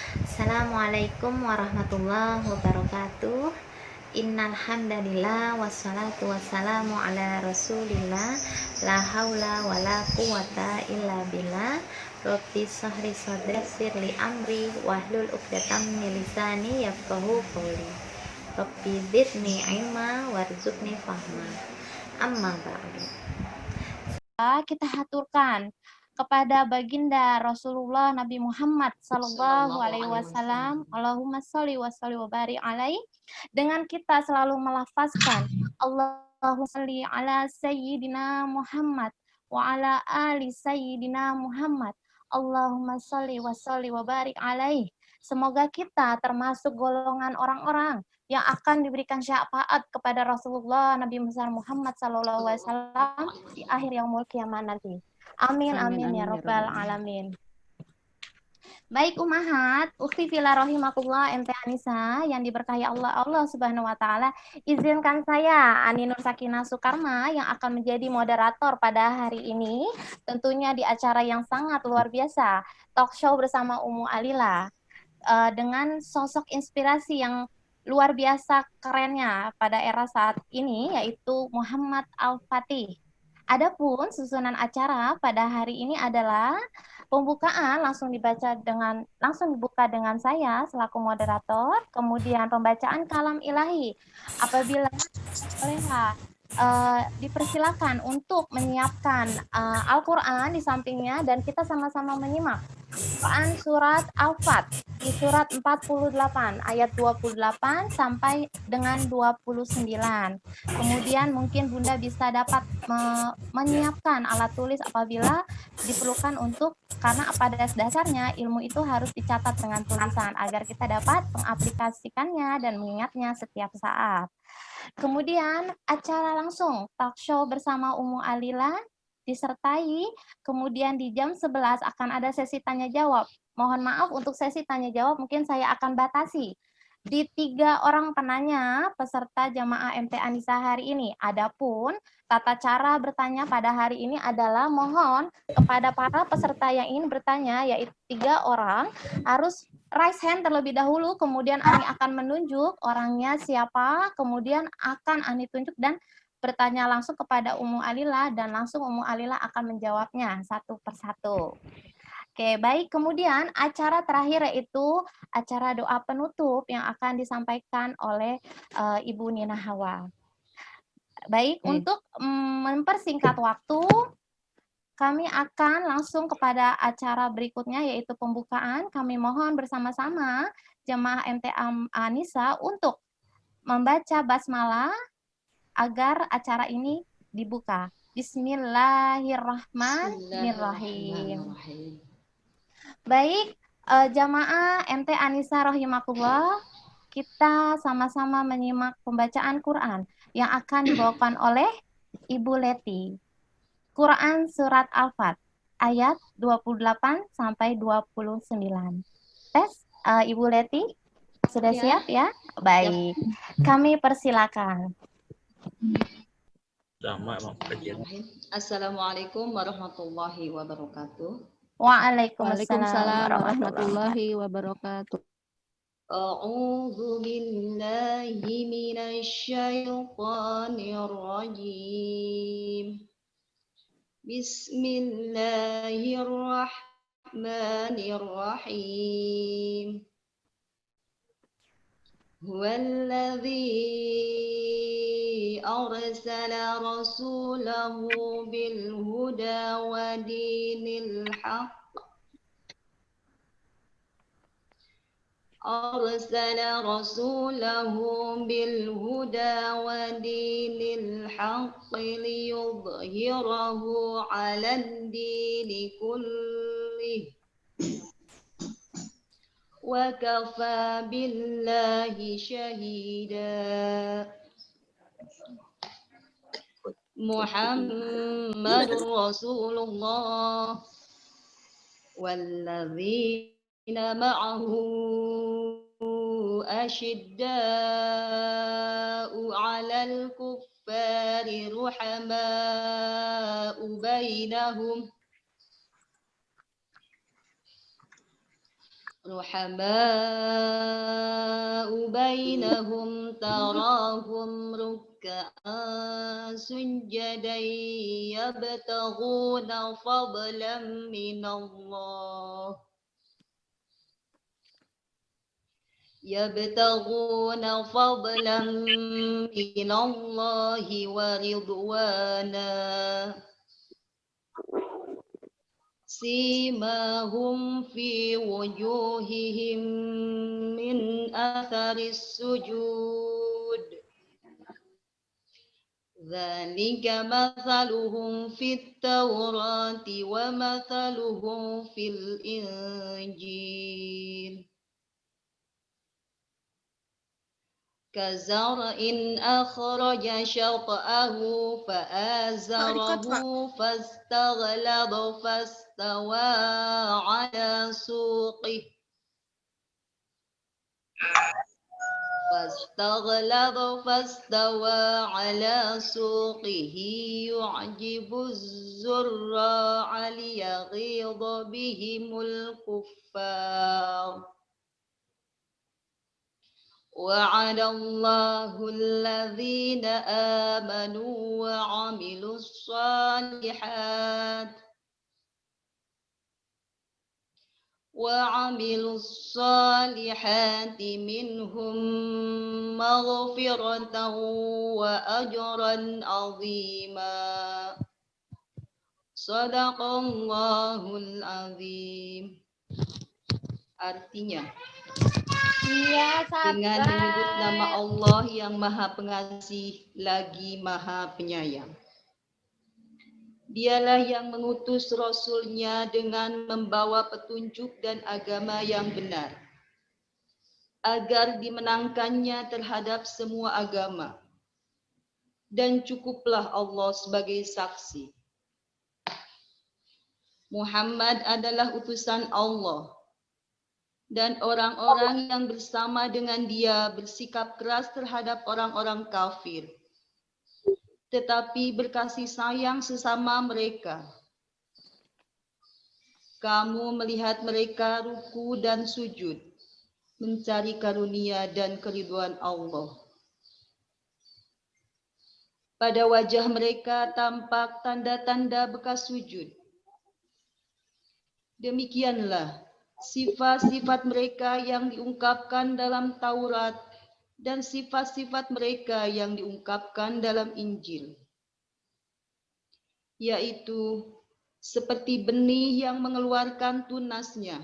Assalamualaikum warahmatullahi wabarakatuh. Innal hamdalillah wassalatu wassalamu ala Rasulillah. La haula wala quwata illa billah. Rabbi sahri sadri yassirli amri wahlul 'uqdatam min lisani yafqahu qawli. Rabbi zidni ilma warzuqni fahma. Amma ba'du. Kita haturkan kepada baginda Rasulullah Nabi Muhammad Sallallahu Alaihi Wasallam, Allahumma sholli wa salli wa barik alaih, dengan kita selalu melafazkan Allahumma sholli ala Sayyidina Muhammad wa ala ali Sayyidina Muhammad, Allahumma sholli wa salli wa barik alaih. Semoga kita termasuk golongan orang-orang yang akan diberikan syafaat kepada Rasulullah Nabi Muhammad Sallallahu Alaihi Wasallam di akhir yaumul kiamat nanti. Amin amin ya rabbal alamin. Baik Ummahat, Ukhti Fillah rahimakumullah, Ente Anissa yang diberkahi Allah Subhanahu wa taala, izinkan saya Ani Nur Sakinah Sukarma yang akan menjadi moderator pada hari ini, tentunya di acara yang sangat luar biasa, talk show bersama Ummu Alila, dengan sosok inspirasi yang luar biasa kerennya pada era saat ini, yaitu Muhammad Al-Fatih. Adapun susunan acara pada hari ini adalah pembukaan langsung dibuka dengan saya selaku moderator, kemudian pembacaan kalam ilahi. Apabila bolehlah dipersilakan untuk menyiapkan Al-Quran di sampingnya dan kita sama-sama menyimak Quran surat Al-Fat di surat 48 ayat 28 sampai dengan 29. Kemudian mungkin Bunda bisa dapat menyiapkan alat tulis apabila diperlukan karena pada dasarnya ilmu itu harus dicatat dengan tulisan agar kita dapat mengaplikasikannya dan mengingatnya setiap saat. Kemudian acara langsung talk show bersama Ummu Alila disertai, kemudian di jam 11 akan ada sesi tanya jawab. Mohon maaf untuk sesi tanya jawab mungkin saya akan batasi di 3 orang penanya peserta jamaah MT Anissa hari ini. Adapun tata cara bertanya pada hari ini adalah mohon kepada para peserta yang ingin bertanya, yaitu 3 orang, harus raise hand terlebih dahulu, kemudian Ani akan menunjuk orangnya siapa, kemudian akan Ani tunjuk dan bertanya langsung kepada Ummu Alila dan langsung Ummu Alila akan menjawabnya satu persatu. Oke, baik. Kemudian acara terakhir yaitu acara doa penutup yang akan disampaikan oleh Ibu Nina Hawa. Baik, untuk mempersingkat waktu, kami akan langsung kepada acara berikutnya yaitu pembukaan. Kami mohon bersama-sama jemaah MT Anissa untuk membaca basmalah agar acara ini dibuka. Bismillahirrahmanirrahim. Baik, jamaah MT Anissa rahimakumullah, kita sama-sama menyimak pembacaan Quran yang akan dibawakan oleh Ibu Leti. Quran surat Al-Fat ayat 28 sampai 29. Tes, Ibu Leti sudah siap ya? Baik. Kami persilakan. Assalamualaikum warahmatullahi wabarakatuh. Waalaikumsalam warahmatullahi wabarakatuh. A'udzu billahi minasyaitonir rajim. Bismillahirrahmanirrahim. Huwallazi arsala rasulahu bil huda wa dinil haqq أرسل رسوله بالهدى ودين الحق ليظهره على الدين كله وكفى بالله شهيدا محمد رسول الله والذين معه أشداء على الكفار رحماء بينهم رحماء بينهم تراهم ركعا سجدا يبتغون فضلا من الله ورضوانا سيماهم في وجوههم من أثر السجود ذلك مثلهم في التوراة ومثلهم في الإنجيل كزرع أخرج شطأه فآزره فاستغلظ فاستوى على سوقه يعجب الزراع ليغيظ بهم الكفار وعد الله الذين آمنوا وعملوا الصالحات منهم مغفرة وأجرا عظيما Sadaqallahul azim. Artinya, dengan menyebut nama Allah yang Maha Pengasih lagi Maha Penyayang. Dialah yang mengutus Rasul-Nya dengan membawa petunjuk dan agama yang benar, agar dimenangkannya terhadap semua agama. Dan cukuplah Allah sebagai saksi. Muhammad adalah utusan Allah, dan orang-orang yang bersama dengan dia bersikap keras terhadap orang-orang kafir, tetapi berkasih sayang sesama mereka. Kamu melihat mereka ruku dan sujud, mencari karunia dan keridhaan Allah. Pada wajah mereka tampak tanda-tanda bekas sujud. Demikianlah sifat-sifat mereka yang diungkapkan dalam Taurat dan sifat-sifat mereka yang diungkapkan dalam Injil, yaitu seperti benih yang mengeluarkan tunasnya.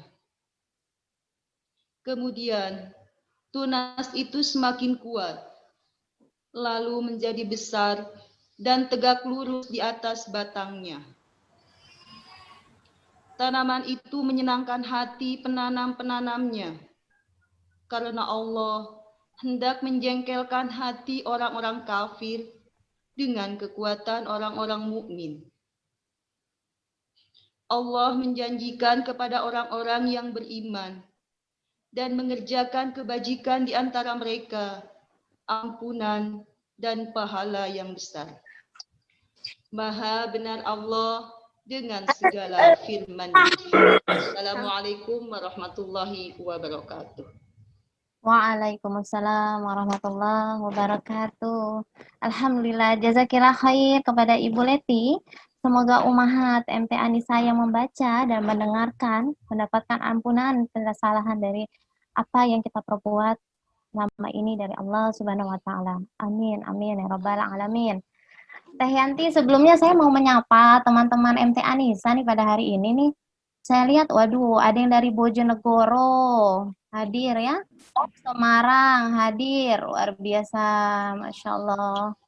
Kemudian tunas itu semakin kuat, lalu menjadi besar dan tegak lurus di atas batangnya. Tanaman itu menyenangkan hati penanam-penanamnya, karena Allah hendak menjengkelkan hati orang-orang kafir dengan kekuatan orang-orang mukmin. Allah menjanjikan kepada orang-orang yang beriman dan mengerjakan kebajikan di antara mereka ampunan dan pahala yang besar. Maha benar Allah dengan segala firman-Nya. Assalamualaikum warahmatullahi wabarakatuh. Waalaikumsalam warahmatullahi wabarakatuh. Alhamdulillah, jazakillah khair kepada Ibu Leti. Semoga Ummahat MT Anisa yang membaca dan mendengarkan mendapatkan ampunan kesalahan dari apa yang kita perbuat selama ini dari Allah Subhanahu wa taala. Amin amin ya rabbal alamin. Teh Yanti, sebelumnya saya mau menyapa teman-teman MT Anisa nih pada hari ini nih. Saya lihat, waduh, ada yang dari Bojonegoro hadir ya. Semarang hadir, luar biasa, Masya Allah.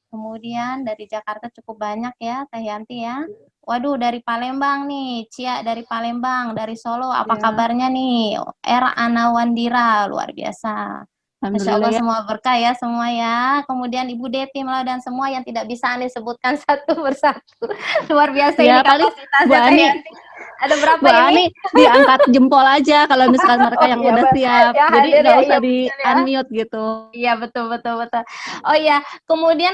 Kemudian dari Jakarta cukup banyak ya, Teh Yanti ya. Waduh, dari Palembang nih, Cia dari Palembang, dari Solo, apa kabarnya nih? Anawandira, luar biasa. Masya Allah, semua berkah ya semua ya. Kemudian Ibu Deti dan semua yang tidak bisa Anda sebutkan satu persatu. Luar biasa ya, ini kapasitasnya Teh Yanti. Ada berapa Bu ini? Ani diangkat jempol aja kalau misalkan mereka yang Iya, udah siap. ya Jadi hadir nggak ya, usah iya di betul ya. unmute gitu. Iya betul betul betul. Oh iya, kemudian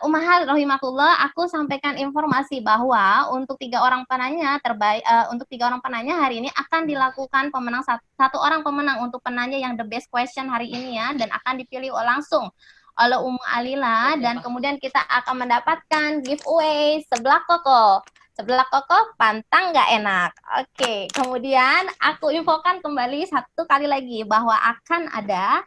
Ummahat rahimakumullah, aku sampaikan informasi bahwa untuk 3 orang penanya terbaik, untuk 3 orang penanya hari ini akan dilakukan pemenang satu orang pemenang untuk penanya yang the best question hari ini ya, dan akan dipilih langsung oleh Ummu Alila, dan kemudian kita akan mendapatkan giveaway sebelah koko. Sebelah koko pantang nggak enak. Oke, kemudian aku infokan kembali satu kali lagi bahwa akan ada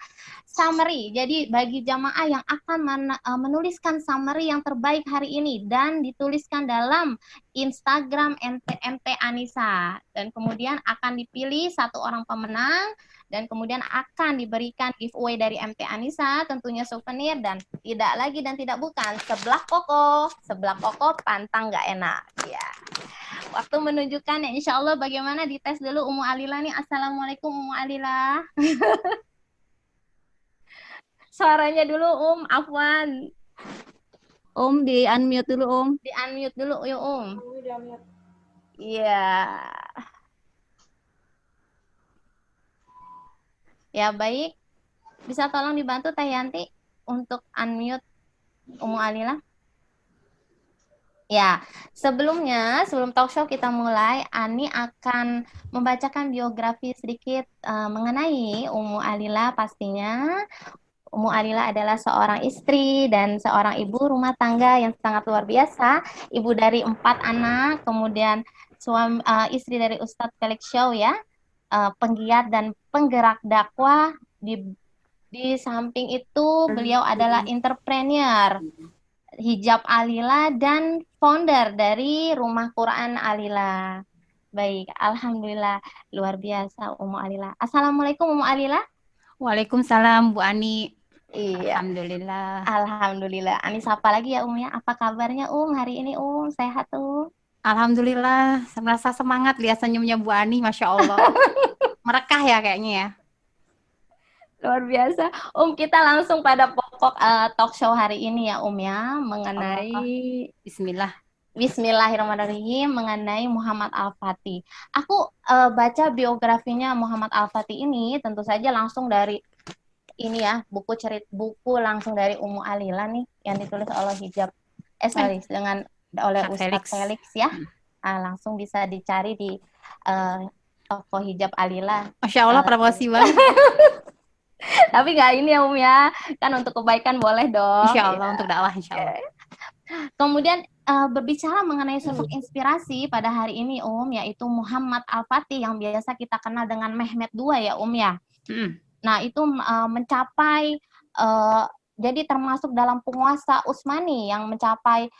summary. Jadi bagi jamaah yang akan menuliskan summary yang terbaik hari ini dan dituliskan dalam Instagram MT Anissa, dan kemudian akan dipilih satu orang pemenang, dan kemudian akan diberikan giveaway dari MT Anissa, tentunya souvenir, dan tidak lagi dan tidak bukan sebelah koko pantang nggak enak ya. Waktu menunjukkan ya, insya Allah. Bagaimana dites dulu Ummu Alila nih. Assalamualaikum Ummu Alila. Suaranya dulu Afwan. Di unmute dulu Di unmute dulu yuk Iya. Ya baik. Bisa tolong dibantu Teh Yanti untuk unmute Ummu Alila. Ya, sebelum talk show kita mulai, Ani akan membacakan biografi sedikit mengenai Ummu Alila pastinya. Ummu Alila adalah seorang istri dan seorang ibu rumah tangga yang sangat luar biasa. Ibu dari 4 anak, kemudian istri dari Ustadz Felix Shaw ya, penggiat dan penggerak dakwah. Di samping itu beliau adalah entrepreneur Hijab Alila dan founder dari Rumah Quran Alila. Baik, alhamdulillah luar biasa Ummu Alila. Assalamualaikum Ummu Alila. Waalaikumsalam Bu Ani. Iya. Alhamdulillah. Alhamdulillah. Ani sapa lagi ya ya. Apa kabarnya hari ini Sehat Alhamdulillah, merasa semangat lihat senyumnya Bu Ani, Masya Allah. Merekah ya kayaknya ya. Luar biasa. Kita langsung pada pokok talk show hari ini ya ya, mengenai Bismillahirrahmanirrahim, mengenai Muhammad Al-Fatih. Aku baca biografinya Muhammad Al-Fatih ini tentu saja langsung dari ini ya, buku langsung dari Ummu Alila nih yang ditulis oleh oleh Ustadz Felix ya. Langsung bisa dicari di toko Hijab Alila. Masya Allah, promosi banget. Tapi nggak ini ya ya, kan untuk kebaikan boleh dong. Insya Allah, untuk dakwah insya Allah. Kemudian berbicara mengenai sosok inspirasi pada hari ini yaitu Muhammad Al-Fatih yang biasa kita kenal dengan Mehmet II ya ya. Nah itu mencapai jadi termasuk dalam penguasa Utsmani yang mencapai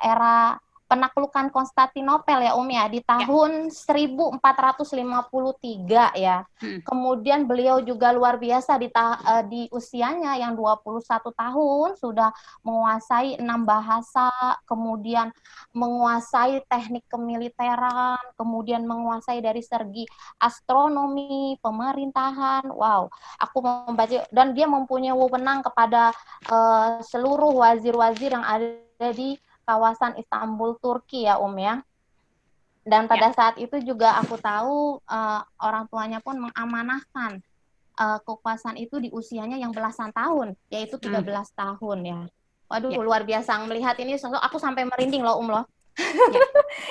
era penaklukan Konstantinopel ya ya di tahun 1453 ya. Kemudian beliau juga luar biasa di usianya yang 21 tahun sudah menguasai 6 bahasa, kemudian menguasai teknik kemiliteran, kemudian menguasai dari segi astronomi, pemerintahan. Wow, aku membaca, dan dia mempunyai wewenang kepada seluruh wazir-wazir yang ada di kawasan Istanbul, Turki ya ya. Dan pada saat itu juga aku tahu orang tuanya pun mengamanahkan kekuasaan itu di usianya yang belasan tahun, yaitu 13 tahun ya. Waduh, luar biasa melihat ini, aku sampai merinding loh loh.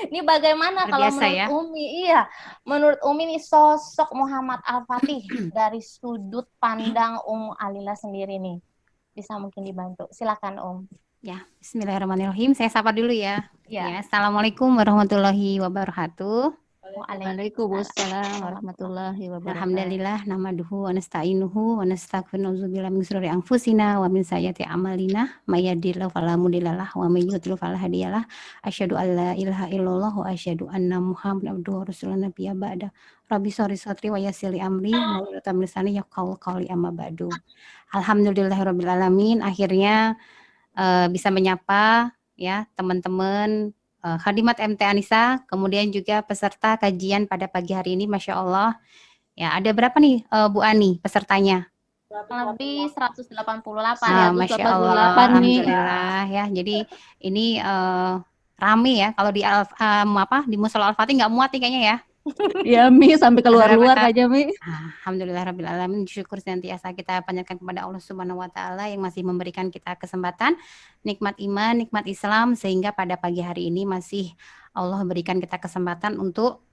Ini bagaimana kalau menurut Umi? Iya, menurut Umi ini sosok Muhammad Al-Fatih dari sudut pandang Ummu Alila sendiri nih, bisa mungkin dibantu. Silakan Ya, bismillahirrahmanirrahim. Saya sapa dulu ya. Assalamualaikum warahmatullahi wabarakatuh. Waalaikumsalam warahmatullahi wabarakatuh. Alhamdulillah, nahmaduhu wa nasta'inuhu wa nastaghfiruh billahi min syururi anfusina wa min sayyiati a'malina may yahdihillahu fala mudhillalah wa may yudhlil fala hadiyalah. Asyhadu an la ilaha illallah wa asyhadu anna Muhammadan abduhu wa rasuluhu nabiyya ba'da. Rabbi sholli sadri wa yassir li amri wa hlul 'uqdatam min lisani yafqahu qawli amma ba'du. Alhamdulillahirabbil alamin, akhirnya bisa menyapa ya teman-teman Khadimat MT Anissa, kemudian juga peserta kajian pada pagi hari ini, Masya Allah. Ya, ada berapa nih Bu Ani pesertanya? Lebih 188 ya. Masya Allah, alhamdulillah ya. Jadi ini rame ya. Kalau di di Musola Al-Fatih nggak muat nih kayaknya ya. Ya Mi, sampai keluar-luar aja Mi. Alhamdulillahirabbil alamin, syukur senantiasa kita panjatkan kepada Allah Subhanahu wa taala yang masih memberikan kita kesempatan, nikmat iman, nikmat Islam, sehingga pada pagi hari ini masih Allah berikan kita kesempatan untuk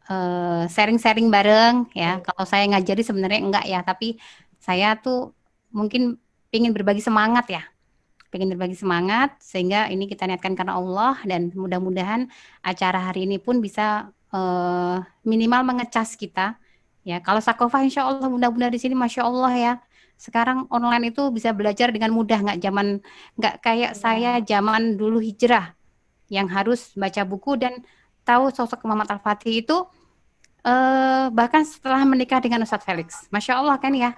sharing-sharing bareng ya. Kalau saya ngajari sebenarnya enggak ya, tapi saya tuh mungkin ingin berbagi semangat ya. Pengen berbagi semangat sehingga ini kita niatkan karena Allah, dan mudah-mudahan acara hari ini pun bisa minimal mengecas kita ya. Kalau Sakofa insya Allah mudah-mudahan di sini masya Allah ya, sekarang online itu bisa belajar dengan mudah, nggak kayak saya zaman dulu hijrah yang harus baca buku dan tahu sosok Muhammad Al-Fatih itu bahkan setelah menikah dengan Ustadz Felix, masya Allah kan ya.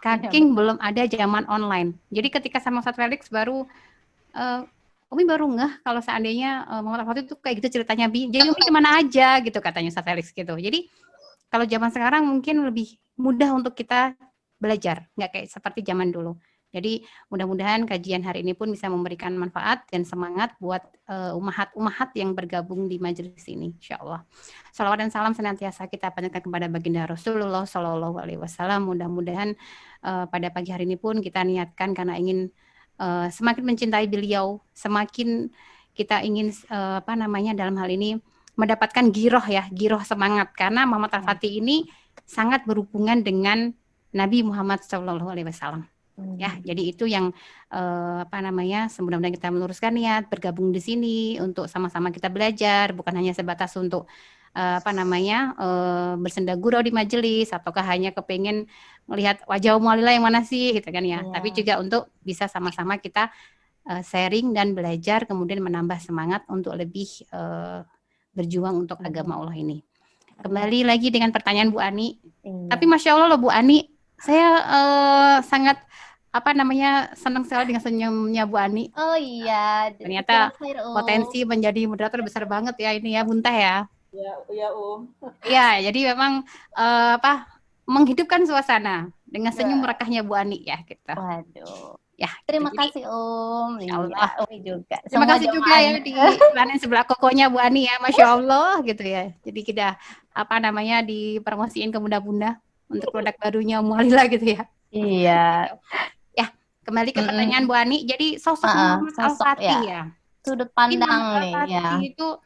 Kaking belum ada zaman online. Jadi ketika sama Ustadz Felix baru Umi baru ngeh kalau seandainya Muhammad Al-Fatih itu kayak gitu ceritanya Bi. Jadi Umi kemana aja gitu katanya Ustadz Felix gitu. Jadi kalau zaman sekarang mungkin lebih mudah untuk kita belajar, nggak kayak seperti zaman dulu. Jadi mudah-mudahan kajian hari ini pun bisa memberikan manfaat dan semangat buat umahat-umahat yang bergabung di majelis ini, insya Allah. Salawat dan salam senantiasa kita panjatkan kepada baginda Rasulullah Shallallahu Alaihi Wasallam. Mudah-mudahan pada pagi hari ini pun kita niatkan karena ingin semakin mencintai beliau, semakin kita ingin dalam hal ini mendapatkan giroh semangat, karena Muhammad Al-Fatih ini sangat berhubungan dengan Nabi Muhammad Shallallahu Alaihi Wasallam. Ya, jadi itu yang mudah-mudahan kita meluruskan niat bergabung di sini untuk sama-sama kita belajar, bukan hanya sebatas untuk bersenda gurau di majelis ataukah hanya kepengen melihat wajah Mualila yang mana sih gitu kan ya. Tapi juga untuk bisa sama-sama kita sharing dan belajar, kemudian menambah semangat untuk lebih berjuang untuk agama Allah ini. Kembali lagi dengan pertanyaan Bu Ani. Tapi masya Allah loh Bu Ani, saya sangat senang sekali dengan senyumnya Bu Ani. Oh iya, ternyata potensi menjadi moderator besar banget ya ini ya Buntah ya. Ya Ya, jadi memang menghidupkan suasana dengan senyum merekahnya Bu Ani ya gitu. Waduh. Ya, terima jadi, kasih Insya Allah. Umi juga. Terima kasih juga ya di lain sebelah kokonya Bu Ani ya, masya Allah gitu ya. Jadi kita dipromosiin ke bunda-bunda untuk produk barunya Mualila gitu ya. Iya. Kembali ke pertanyaan Bu Ani, jadi sosok Muhammad Al-Fatih ya. Sudut pandang nih ya. Itu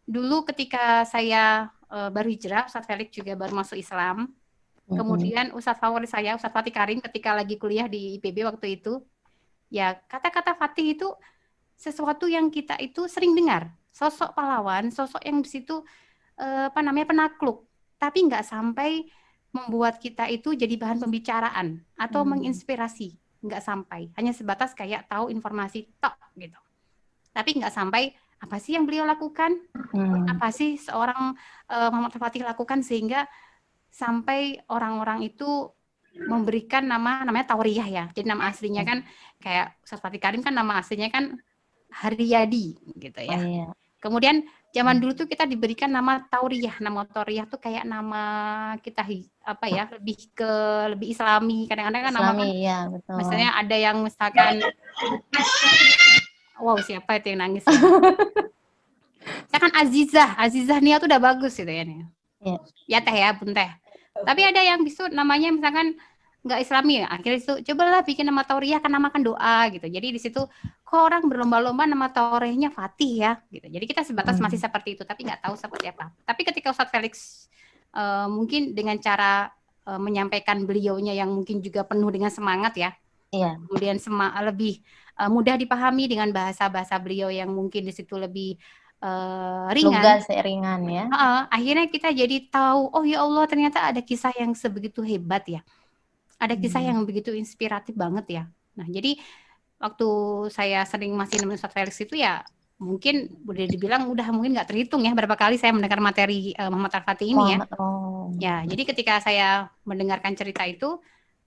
dulu ketika saya baru hijrah, Ustadz Felix juga baru masuk Islam. Kemudian Ustadz favorit saya, Ustadz Fatih Karim, ketika lagi kuliah di IPB waktu itu, ya kata-kata Fatih itu sesuatu yang kita itu sering dengar. Sosok pahlawan, sosok yang di situ penakluk, tapi nggak sampai membuat kita itu jadi bahan pembicaraan atau menginspirasi. Nggak sampai, hanya sebatas kayak tahu informasi tok gitu. Tapi nggak sampai apa sih yang beliau lakukan, apa sih seorang Muhammad Al-Fatih lakukan sehingga sampai orang-orang itu memberikan namanya Tauriyah ya. Jadi nama aslinya kan kayak Ustadz Fatih Karim kan nama aslinya kan Haryadi gitu ya. Kemudian zaman dulu tuh kita diberikan nama Tauriyah. Nama Tauriyah tuh kayak nama kita lebih Islami. Kadang-kadang kan nama ya, betul. Misalnya ada yang misalkan wow, siapa itu yang nangis ya? Misalkan Azizah Nia tuh udah bagus gitu ya nih. Ya teh ya, Bun teh. Tapi ada yang bisa namanya misalkan nggak Islami ya. Akhirnya itu cobalah bikin nama Tauriyah, kan nama kan doa gitu. Jadi di situ kok orang berlomba-lomba nama Tauriyahnya Fatih ya gitu. Jadi kita sebatas masih seperti itu, tapi nggak tahu seperti apa. Tapi ketika Ustadz Felix mungkin dengan cara menyampaikan beliaunya yang mungkin juga penuh dengan semangat ya. Kemudian lebih mudah dipahami dengan bahasa-bahasa beliau yang mungkin di situ lebih ringan. Lugas, ringan ya. Akhirnya kita jadi tahu, oh ya Allah ternyata ada kisah yang sebegitu hebat ya. Ada kisah yang begitu inspiratif banget ya. Nah jadi waktu saya sering masih nemenin Ustadz Felix itu ya mungkin boleh dibilang mungkin nggak terhitung ya berapa kali saya mendengar materi Muhammad Al-Fatih ini ya. Ya jadi ketika saya mendengarkan cerita itu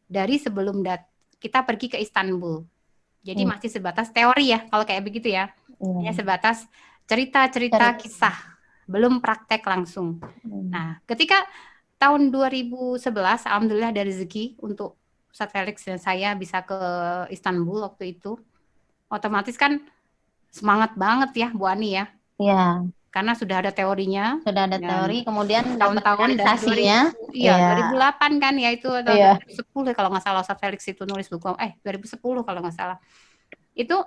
dari sebelum kita pergi ke Istanbul. Jadi masih sebatas teori ya kalau kayak begitu ya. Ya sebatas cerita-cerita kisah, belum praktek langsung. Nah, ketika tahun 2011, alhamdulillah ada rezeki untuk Ustadz Felix dan saya bisa ke Istanbul waktu itu. Otomatis kan semangat banget ya Bu Ani ya. Iya, karena sudah ada teorinya sudah ada dan teori, kemudian dapat tahun-tahun dari realisasinya. 2000, iya Iya, 2008 kan ya itu atau iya, 2010 kalau nggak salah Ustadz Felix itu nulis buku 2010 kalau nggak salah itu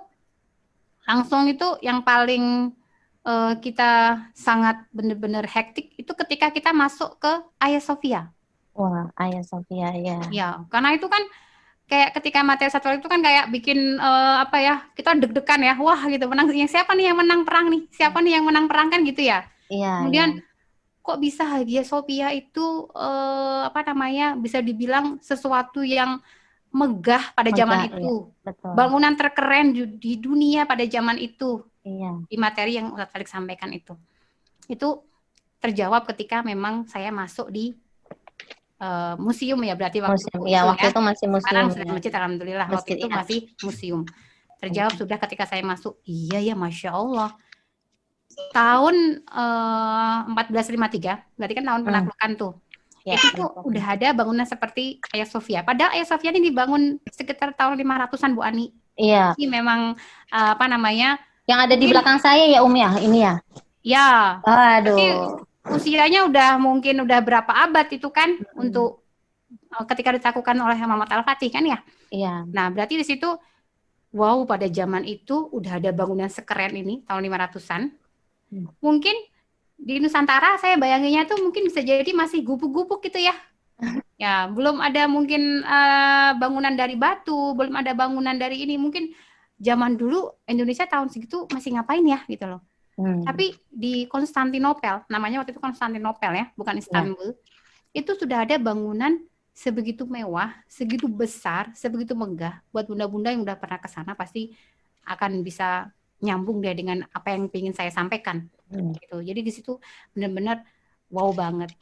langsung itu yang paling kita sangat benar-benar hektik itu ketika kita masuk ke Hagia Sophia. wah, Hagia Sophia ya. Ya, karena itu kan kayak ketika materi satu itu kan kayak bikin apa ya, kita deg-degan ya. Wah, gitu menang yang siapa nih yang menang perang nih? Siapa nih yang menang perang kan gitu ya. Iya, Kemudian iya, kok bisa Hagia Sophia itu apa namanya? Bisa dibilang sesuatu yang megah pada zaman megah, iya, itu. betul. Bangunan terkeren di dunia pada zaman itu. Iya, Di materi yang Ustadz Felix sampaikan itu terjawab ketika memang saya masuk di museum ya berarti waktu museum. itu Iya, waktu ya. itu masih Sekarang museum sudah ya. masjid alhamdulillah waktu Masjid, itu iya. masih museum. Terjawab sudah ketika saya masuk. Iya ya Masya Allah. Tahun 1453 berarti kan tahun penaklukan tuh. Ya, Itu tuh udah ada bangunan seperti Hagia Sophia. Padahal Hagia Sophia ini dibangun sekitar tahun 500-an Bu Ani. iya. Ini memang apa namanya? Yang ada di mungkin- belakang saya ya ya, ini ya. Ya, Aduh. usianya udah mungkin udah berapa abad itu kan untuk ketika ditaklukan oleh Muhammad Al-Fatih kan ya. Iya. Nah, berarti di situ wow pada zaman itu udah ada bangunan sekeren ini tahun 500-an. Mungkin di Nusantara saya bayanginnya tuh mungkin bisa jadi masih gubuk-gubuk gitu ya. Ya, belum ada mungkin bangunan dari batu, belum ada bangunan dari ini. Mungkin zaman dulu Indonesia tahun segitu masih ngapain ya gitu loh. Tapi di Konstantinopel, namanya waktu itu Konstantinopel ya, bukan Istanbul. Itu sudah ada bangunan sebegitu mewah, segitu besar, sebegitu megah. Buat bunda-bunda yang udah pernah ke sana pasti akan bisa nyambung deh dengan apa yang ingin saya sampaikan. Gitu. Jadi di situ benar-benar wow banget.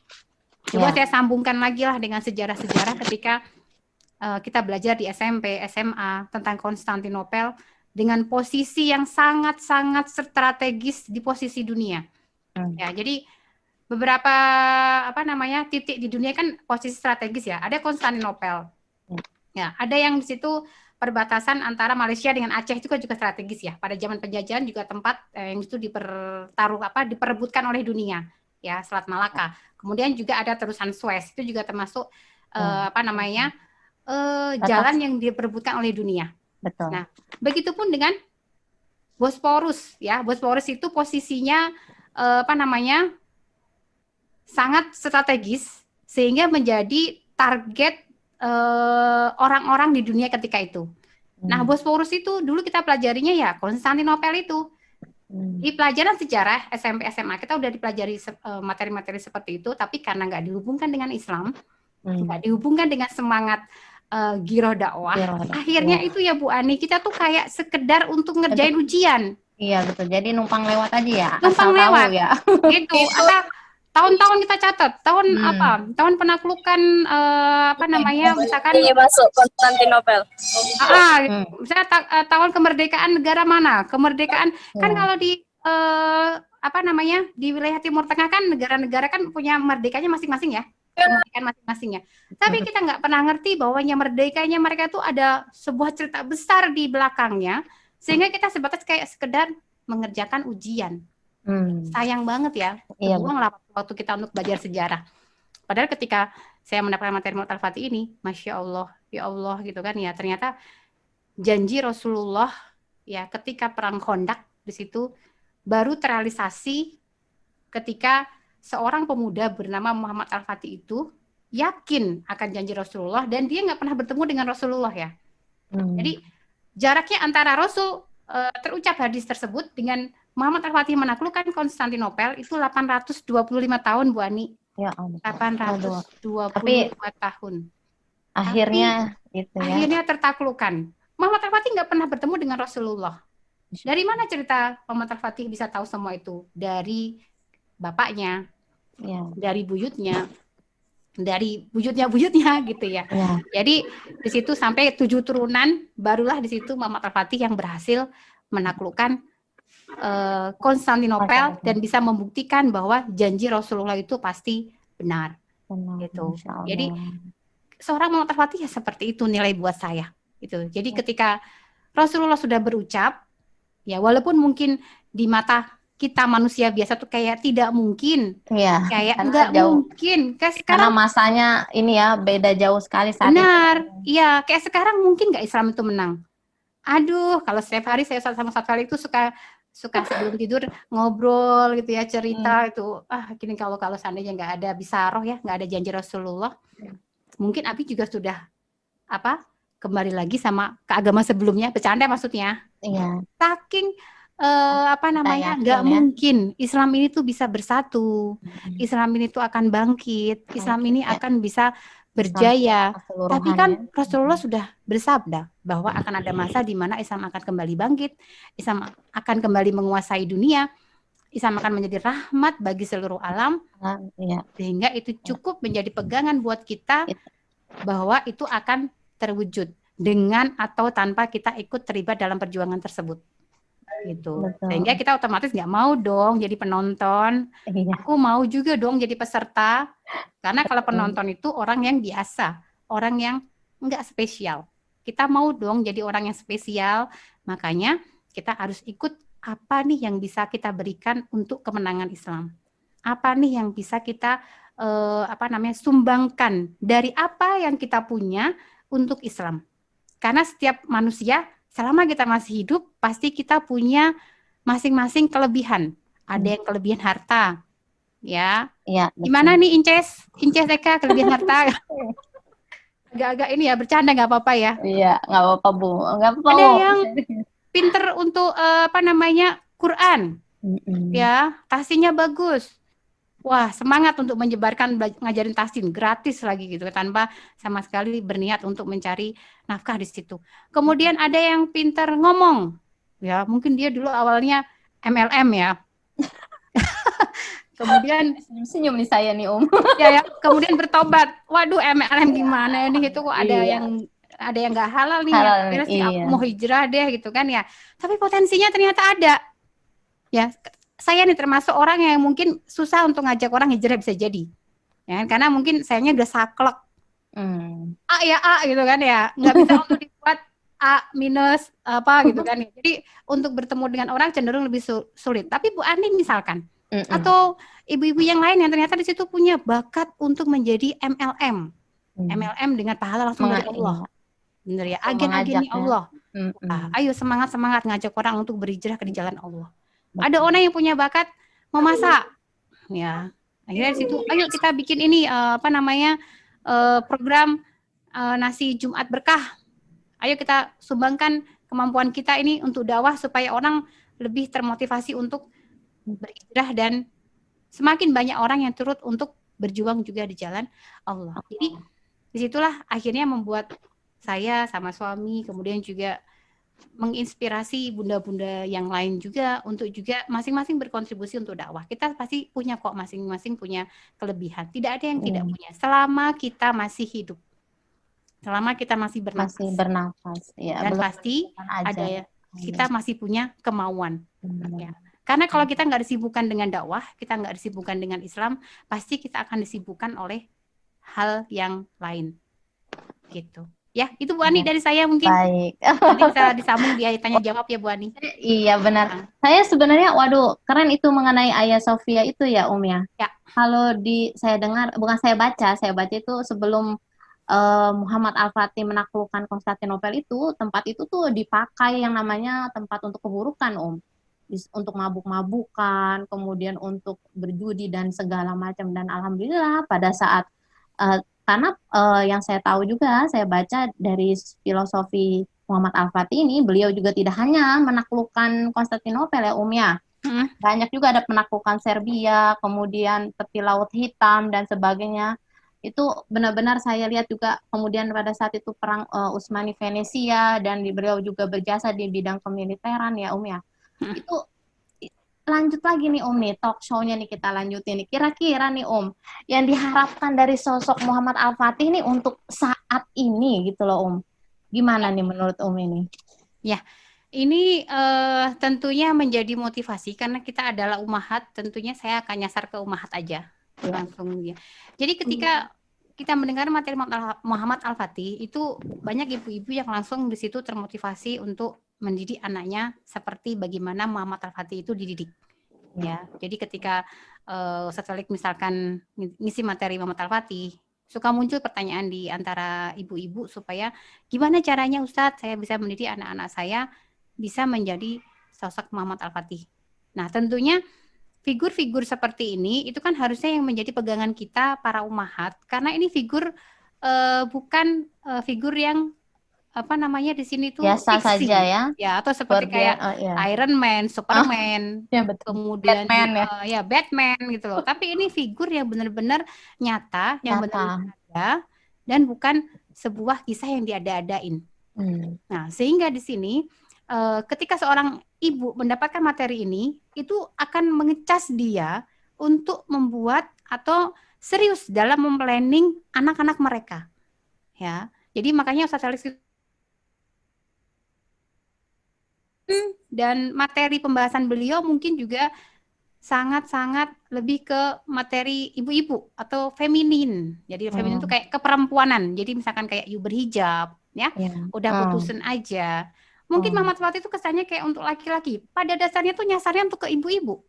Coba saya sambungkan lagi lah dengan sejarah-sejarah ketika kita belajar di SMP, SMA tentang Konstantinopel dengan posisi yang sangat-sangat strategis di posisi dunia. Ya, jadi beberapa apa namanya titik di dunia kan posisi strategis ya. Ada Konstantinopel. Ya, ada yang di situ perbatasan antara Malaysia dengan Aceh itu juga strategis ya. Pada zaman penjajahan juga tempat yang itu diperebutkan oleh dunia ya, Selat Malaka. Kemudian juga ada terusan Suez itu juga termasuk jalan yang diperebutkan oleh dunia. Betul. Nah, begitupun dengan Bosporus ya. Bosporus itu posisinya sangat strategis sehingga menjadi target orang-orang di dunia ketika itu. Nah, Bosporus itu dulu kita pelajarinya ya Konstantinopel itu. Di pelajaran sejarah SMP SMA kita udah dipelajari materi-materi seperti itu, tapi karena nggak dihubungkan dengan Islam, nggak dihubungkan dengan semangat giroh dakwah, akhirnya itu ya Bu Ani, kita tuh kayak sekedar untuk ngerjain ujian. Iya betul. Jadi numpang lewat aja ya. Numpang asal lewat. Tahu ya. Gitu. Tahun-tahun kita catat. Tahun apa? Tahun penaklukan misalkan masuk Konstantinopel. misalnya tahun kemerdekaan negara mana? Kemerdekaan kan kalau di di wilayah Timur Tengah kan negara-negara kan punya merdekanya masing-masing ya. Kemerdekaan masing-masingnya. Tapi kita nggak pernah ngerti bahwa merdekanya mereka itu ada sebuah cerita besar di belakangnya, sehingga kita sebatas kayak sekedar mengerjakan ujian. Sayang banget ya, terbuang waktu kita untuk belajar sejarah. Padahal ketika saya mendapatkan materi Muhammad Al-Fatih ini, Masya Allah, ya Allah gitu kan ya, ternyata janji Rasulullah ya ketika perang Khandaq di situ baru terrealisasi ketika seorang pemuda bernama Muhammad Al-Fatih itu yakin akan janji Rasulullah dan dia nggak pernah bertemu dengan Rasulullah ya. Jadi jaraknya antara Rasul terucap hadis tersebut dengan Muhammad Al-Fatih menaklukkan Konstantinopel itu 825 tahun Bu Ani. Ya Allah. 825 tahun. Akhirnya gitu ya. Akhirnya tertaklukkan. Muhammad Al-Fatih nggak pernah bertemu dengan Rasulullah. Dari mana cerita Muhammad Al-Fatih bisa tahu semua itu? Dari bapaknya, dari buyutnya, dari buyutnya gitu ya. Jadi di situ sampai 7 turunan, barulah di situ Muhammad Al-Fatih yang berhasil menaklukkan Konstantinopel dan bisa membuktikan bahwa janji Rasulullah itu pasti benar. Gitu. Jadi seorang Muhammad Al-Fatih ya seperti itu nilai buat saya. Gitu. Jadi ketika Rasulullah sudah berucap, ya walaupun mungkin di mata kita manusia biasa tuh kayak tidak mungkin, Iya, kayak karena nggak jauh. mungkin. Kayak Karena sekarang masanya ini ya beda jauh sekali saat itu. benar, iya kayak sekarang mungkin nggak Islam itu menang. Aduh, kalau setiap hari saya sama satu kali itu suka sebelum tidur ngobrol gitu ya, cerita itu gini, kalau seandainya nggak ada bisaroh ya, nggak ada janji Rasulullah, mungkin Abi juga sudah kembali lagi sama ke agama sebelumnya, bercanda maksudnya. Iya. Saking yakin nggak ya. mungkin Islam ini tuh bisa bersatu, Islam ini tuh akan bangkit, Islam ini ya. akan bisa berjaya. Keseluruhan Tapi kan ya. Rasulullah sudah bersabda bahwa akan ada masa di mana Islam akan kembali bangkit, Islam akan kembali menguasai dunia, Islam akan menjadi rahmat bagi seluruh alam, Iya. sehingga itu cukup menjadi pegangan buat kita bahwa itu akan terwujud dengan atau tanpa kita ikut terlibat dalam perjuangan tersebut. Gitu. Betul. Sehingga kita otomatis nggak mau dong jadi penonton. Iya. Aku mau juga dong jadi peserta. Karena kalau penonton itu orang yang biasa, orang yang nggak spesial. Kita mau dong jadi orang yang spesial. Makanya kita harus ikut apa nih yang bisa kita berikan untuk kemenangan Islam. Apa nih yang bisa kita sumbangkan dari apa yang kita punya untuk Islam. Karena setiap manusia selama kita masih hidup, pasti kita punya masing-masing kelebihan. Ada yang kelebihan harta, ya. Iya. Gimana nih Inces Eka kelebihan harta? Agak-agak ini ya, bercanda nggak apa-apa ya. Iya, nggak apa-apa Bu. Nggak apa-apa. Ada yang pinter untuk Quran, ya, tahsinnya bagus. Wah, semangat untuk menyebarkan, ngajarin tahsin gratis lagi gitu, tanpa sama sekali berniat untuk mencari nafkah di situ. Kemudian ada yang pintar ngomong, ya mungkin dia dulu awalnya MLM ya. Kemudian senyum nih saya nih ya, kemudian bertobat. Waduh, MLM gimana ini, itu kok ada yang nggak halal nih, ya. Aku mau hijrah deh gitu kan ya. Tapi potensinya ternyata ada. Ya, saya nih termasuk orang yang mungkin susah untuk ngajak orang hijrah, bisa jadi. Ya, karena mungkin sayanya udah saklek. A gitu kan ya. Nggak bisa untuk dibuat A minus gitu kan ya. Jadi untuk bertemu dengan orang cenderung lebih sulit. Tapi Bu Ani misalkan, atau ibu-ibu yang lain yang ternyata di situ punya bakat untuk menjadi MLM. MLM dengan pahala langsung dari Allah. Bener ya, agen-agennya Allah. Ayo semangat ngajak orang untuk berhijrah ke jalan Allah. Ada orang yang punya bakat memasak, ya. Akhirnya di situ, ayo kita bikin ini program nasi Jumat berkah. Ayo kita sumbangkan kemampuan kita ini untuk dakwah supaya orang lebih termotivasi untuk berhijrah dan semakin banyak orang yang turut untuk berjuang juga di jalan Allah. Jadi disitulah akhirnya membuat saya sama suami, kemudian juga menginspirasi bunda-bunda yang lain juga untuk juga masing-masing berkontribusi untuk dakwah. Kita pasti punya kok, masing-masing punya kelebihan. Tidak ada yang tidak punya selama kita masih hidup. Selama kita masih bernafas. Ya, dan pasti ada ya, kita masih punya kemauan. Ya. Karena kalau kita nggak disibukkan dengan dakwah, kita nggak disibukkan dengan Islam, pasti kita akan disibukkan oleh hal yang lain. Gitu. Ya, itu Bu Ani dari saya mungkin. Baik. Nanti bisa disambung dia tanya jawab ya Bu Ani. Iya benar. Saya sebenarnya, waduh, keren itu mengenai Ayah Sofia itu ya Ya. Kalau saya dengar, bukan saya baca itu sebelum Muhammad Al-Fatih menaklukkan Konstantinopel itu, tempat itu tuh dipakai yang namanya tempat untuk keburukan untuk mabuk-mabukan, kemudian untuk berjudi dan segala macam. Dan alhamdulillah pada saat karena yang saya tahu juga, saya baca dari filosofi Muhammad Al-Fatih ini, beliau juga tidak hanya menaklukkan Konstantinopel ya banyak juga ada penaklukan Serbia, kemudian tepi Laut Hitam dan sebagainya. Itu benar-benar saya lihat juga. Kemudian pada saat itu perang Utsmani Venesia, dan beliau juga berjasa di bidang kemiliteran ya Itu lanjut lagi nih nih talk show-nya nih kita lanjutin nih. Kira-kira nih yang diharapkan dari sosok Muhammad Al-Fatih nih untuk saat ini gitu loh Gimana nih menurut ini? Ya, ini tentunya menjadi motivasi karena kita adalah umahat. Tentunya saya akan nyasar ke umahat aja langsung ya. Jadi ketika kita mendengar materi Muhammad Al-Fatih, itu banyak ibu-ibu yang langsung di situ termotivasi untuk mendidik anaknya seperti bagaimana Muhammad Al-Fatih itu dididik. Ya, jadi ketika Ustadz Felix misalkan ngisi materi Muhammad Al-Fatih, suka muncul pertanyaan di antara ibu-ibu supaya gimana caranya Ustadz saya bisa mendidik anak-anak saya bisa menjadi sosok Muhammad Al-Fatih. Nah, tentunya figur-figur seperti ini itu kan harusnya yang menjadi pegangan kita para ummahat karena ini figur bukan figur yang apa namanya di sini tuh Biasa fiksi saja ya. ya atau seperti kayak Ya. Iron Man, Superman, Ya betul. kemudian Batman ya. ya Batman gitu loh. Tapi ini figur yang benar-benar nyata, yang benar-benar ada dan bukan sebuah kisah yang diada-adain. Nah, sehingga di sini ketika seorang ibu mendapatkan materi ini, itu akan mengecas dia untuk membuat atau serius dalam memplanning anak-anak mereka. Ya, jadi makanya Ustadz Felix dan materi pembahasan beliau mungkin juga sangat-sangat lebih ke materi ibu-ibu atau feminin. Jadi feminin itu kayak keperempuanan. Jadi misalkan kayak you berhijab, ya, udah putusin aja. Mungkin Muhammad Al-Fatih itu kesannya kayak untuk laki-laki. Pada dasarnya tuh nyasarnya untuk ke ibu-ibu.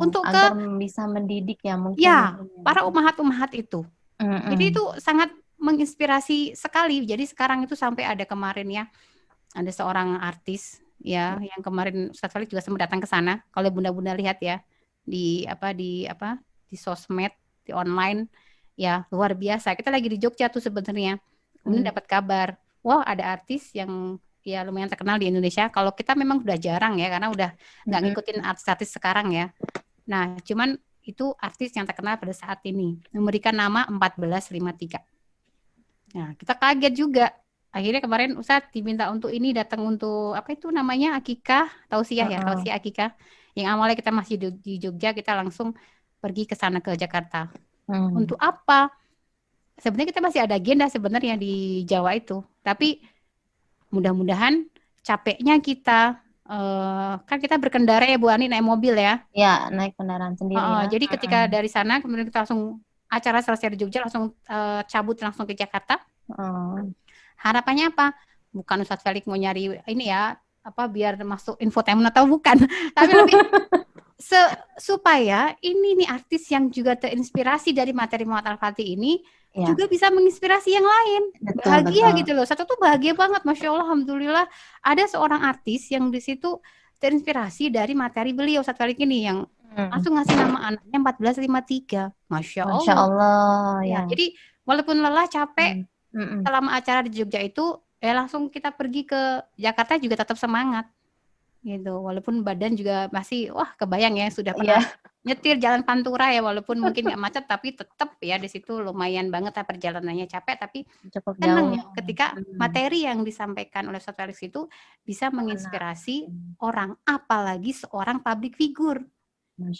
Untuk agar bisa mendidik ya mungkin. Ya, para ummahat-ummahat itu. Jadi itu sangat menginspirasi sekali. Jadi sekarang itu sampai ada kemarin ya, ada seorang artis ya yang kemarin Ustadz Felix juga sempat datang ke sana. Kalau bunda-bunda lihat ya di sosmed, di online ya luar biasa. Kita lagi di Jogja tuh sebenarnya. Kemudian dapat kabar, wah ada artis yang ya lumayan terkenal di Indonesia. Kalau kita memang udah jarang ya karena udah nggak ngikutin artis-artis sekarang ya. Nah, cuman itu artis yang terkenal pada saat ini memberikan nama 1453. Nah, kita kaget juga. Akhirnya kemarin Ustadz diminta untuk ini datang untuk apa itu namanya akikah, tausiah ya, tausiah akikah. Yang awalnya kita masih di Jogja, kita langsung pergi ke sana ke Jakarta. Untuk apa? Sebenarnya kita masih ada agenda sebenarnya di Jawa itu. Tapi mudah-mudahan capeknya kita kan kita berkendara ya Bu Ani, naik mobil ya. Ya, naik kendaraan sendiri ya. Jadi ketika dari sana kemudian kita langsung acara selesai di Jogja langsung cabut langsung ke Jakarta. Harapannya apa? Bukan Ustadz Felix mau nyari ini ya, apa biar masuk infotainment atau bukan, tapi lebih supaya ini nih artis yang juga terinspirasi dari materi Muhammad Al-Fatih ini juga bisa menginspirasi yang lain. Bahagia gitu loh. Satu tuh bahagia banget, Masya Allah, Alhamdulillah ada seorang artis yang di situ terinspirasi dari materi beliau Ustadz Felix ini yang langsung ngasih nama anaknya 1453. Masya Allah. Ya, jadi walaupun lelah capek selama acara di Jogja itu langsung kita pergi ke Jakarta juga tetap semangat gitu, walaupun badan juga masih kebayang ya sudah pernah nyetir jalan Pantura ya, walaupun mungkin nggak macet tapi tetap ya di situ lumayan banget lah perjalanannya, capek tapi cukup senang ketika materi yang disampaikan oleh Ustadz Felix itu bisa menginspirasi orang, apalagi seorang public figure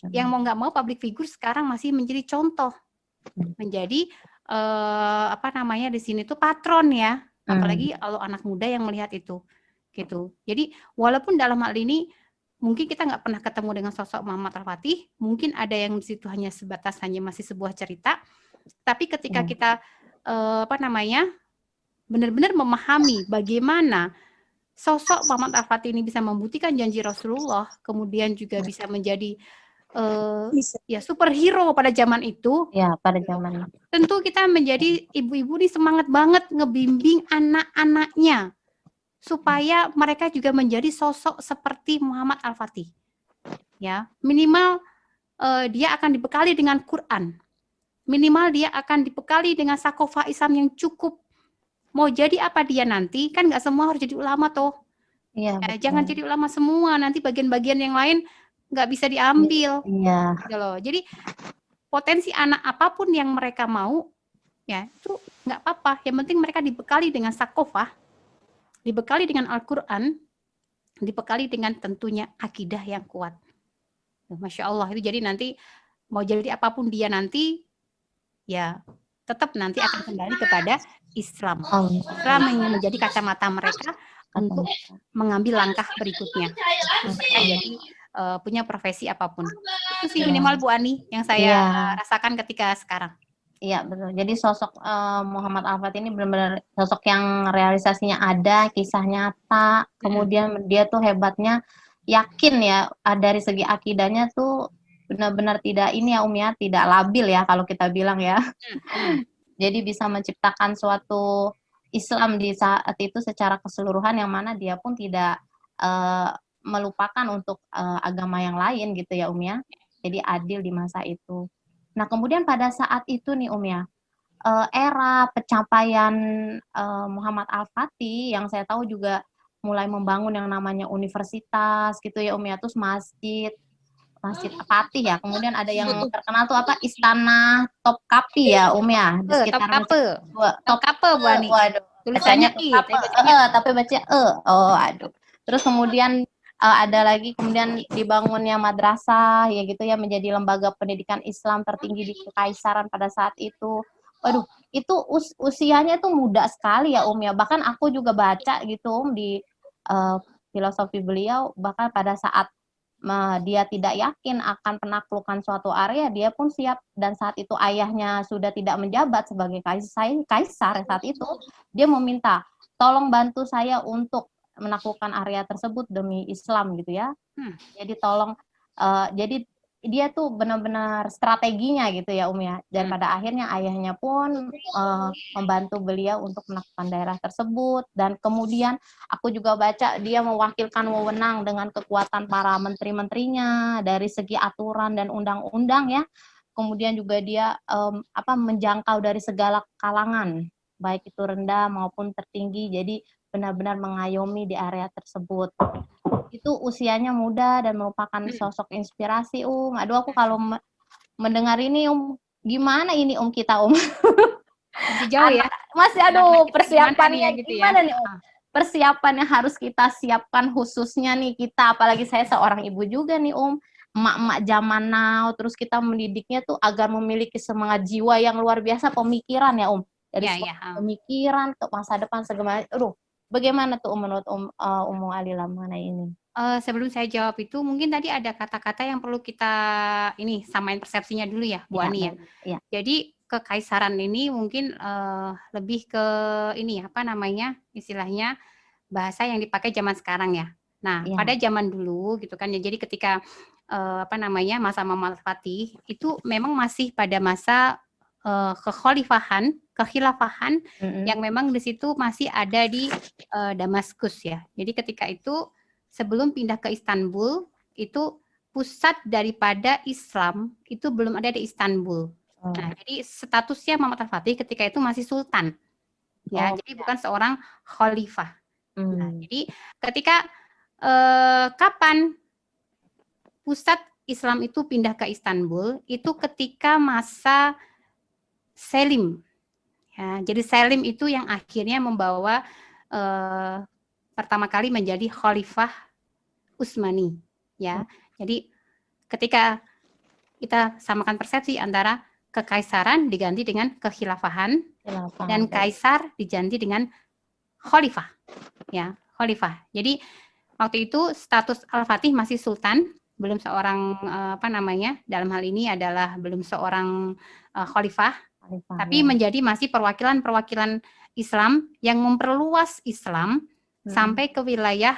yang mau nggak mau public figure sekarang masih menjadi contoh, menjadi di sini tuh patron ya, apalagi kalau anak muda yang melihat itu gitu. Jadi walaupun dalam hal ini mungkin kita nggak pernah ketemu dengan sosok Muhammad Al-Fatih, mungkin ada yang di situ hanya sebatas masih sebuah cerita, tapi ketika kita benar-benar memahami bagaimana sosok Muhammad Al-Fatih ini bisa membuktikan janji Rasulullah, kemudian juga bisa menjadi superhero pada zaman itu. Ya, pada zaman. Tentu kita menjadi ibu-ibu nih semangat banget ngebimbing anak-anaknya supaya mereka juga menjadi sosok seperti Muhammad Al-Fatih. Ya, minimal dia akan dibekali dengan Quran. Minimal dia akan dibekali dengan sakofah Islam yang cukup. Mau jadi apa dia nanti, kan nggak semua harus jadi ulama toh. Iya, jangan jadi ulama semua, nanti bagian-bagian yang lain nggak bisa diambil. Iya. Gitu loh. Jadi potensi anak apapun yang mereka mau, ya itu nggak apa-apa. Yang penting mereka dibekali dengan sakofah, dibekali dengan Al-Quran, dibekali dengan tentunya akidah yang kuat. Masya Allah, itu jadi nanti mau jadi apapun dia nanti, ya tetap nanti akan kembali kepada Islam. Islam yang menjadi kacamata mereka untuk mengambil langkah berikutnya. Jadi punya profesi apapun. Itu sih minimal Bu Ani yang saya rasakan ketika sekarang. Iya betul. Jadi sosok Muhammad Al-Fatih ini benar-benar sosok yang realisasinya ada, kisah nyata. Kemudian dia tuh hebatnya yakin ya, dari segi akidahnya tuh benar-benar tidak ini ya ya, tidak labil ya kalau kita bilang ya. Jadi bisa menciptakan suatu Islam di saat itu secara keseluruhan yang mana dia pun tidak melupakan untuk agama yang lain gitu ya ya. Jadi adil di masa itu. Nah kemudian pada saat itu nih ya, era pencapaian Muhammad Al-Fatih yang saya tahu juga mulai membangun yang namanya universitas gitu ya ya, terus masjid Fatih ya. Kemudian ada yang terkenal tuh apa Istana Topkapi ya ya di sekitar Topkapi Bu Ani. Waduh, Tulisannya bacanya I, tapi baca oh aduh. Terus kemudian ada lagi kemudian dibangunnya madrasah ya gitu ya, menjadi lembaga pendidikan Islam tertinggi di Kekaisaran pada saat itu. Waduh, itu usianya tuh muda sekali ya ya. Bahkan aku juga baca gitu di filosofi beliau, bahkan pada saat dia tidak yakin akan penaklukan suatu area, dia pun siap. Dan saat itu ayahnya sudah tidak menjabat sebagai kaisar saat itu, dia meminta, tolong bantu saya untuk menaklukkan area tersebut demi Islam gitu ya. Jadi tolong, jadi dia tuh benar-benar strateginya gitu ya ya. Dan pada akhirnya ayahnya pun membantu beliau untuk menaklukkan daerah tersebut. Dan kemudian aku juga baca dia mewakilkan wewenang dengan kekuatan para menteri-menterinya dari segi aturan dan undang-undang ya. Kemudian juga dia menjangkau dari segala kalangan, baik itu rendah maupun tertinggi. Jadi benar-benar mengayomi di area tersebut. Itu usianya muda dan merupakan sosok inspirasi Aduh aku kalau mendengar ini gimana ini kita masih jauh ya. Masih aduh Persiapannya persiapannya gitu gimana ya. nih persiapan yang harus kita siapkan khususnya nih kita, apalagi saya seorang ibu juga nih emak-emak zaman now, terus kita mendidiknya tuh agar memiliki semangat jiwa yang luar biasa, pemikiran ya dari pemikiran ke masa depan segala. Aduh, bagaimana tuh menurut Ummu Alila mengenai ini? Sebelum saya jawab itu, mungkin tadi ada kata-kata yang perlu kita ini samain persepsinya dulu ya, Bu Ani ya. Ya. Jadi kekaisaran ini mungkin lebih ke ini apa namanya istilahnya bahasa yang dipakai zaman sekarang ya. Nah, pada zaman dulu gitu kan ya. Jadi ketika masa Muhammad Fatih itu memang masih pada masa kekhilafahan yang memang di situ masih ada di Damaskus ya. Jadi ketika itu sebelum pindah ke Istanbul itu pusat daripada Islam itu belum ada di Istanbul. Nah, jadi statusnya Muhammad Al-Fatih ketika itu masih sultan. Ya, jadi bukan seorang khalifah. Nah, jadi ketika kapan pusat Islam itu pindah ke Istanbul itu ketika masa Selim. Ya, jadi Selim itu yang akhirnya membawa pertama kali menjadi khalifah Utsmani, ya. Jadi ketika kita samakan persepsi antara kekaisaran diganti dengan kekhilafahan dan kaisar diganti dengan khalifah, ya, khalifah. Jadi waktu itu status Al-Fatih masih sultan, belum seorang dalam hal ini adalah belum seorang khalifah, tapi menjadi masih perwakilan Islam yang memperluas Islam sampai ke wilayah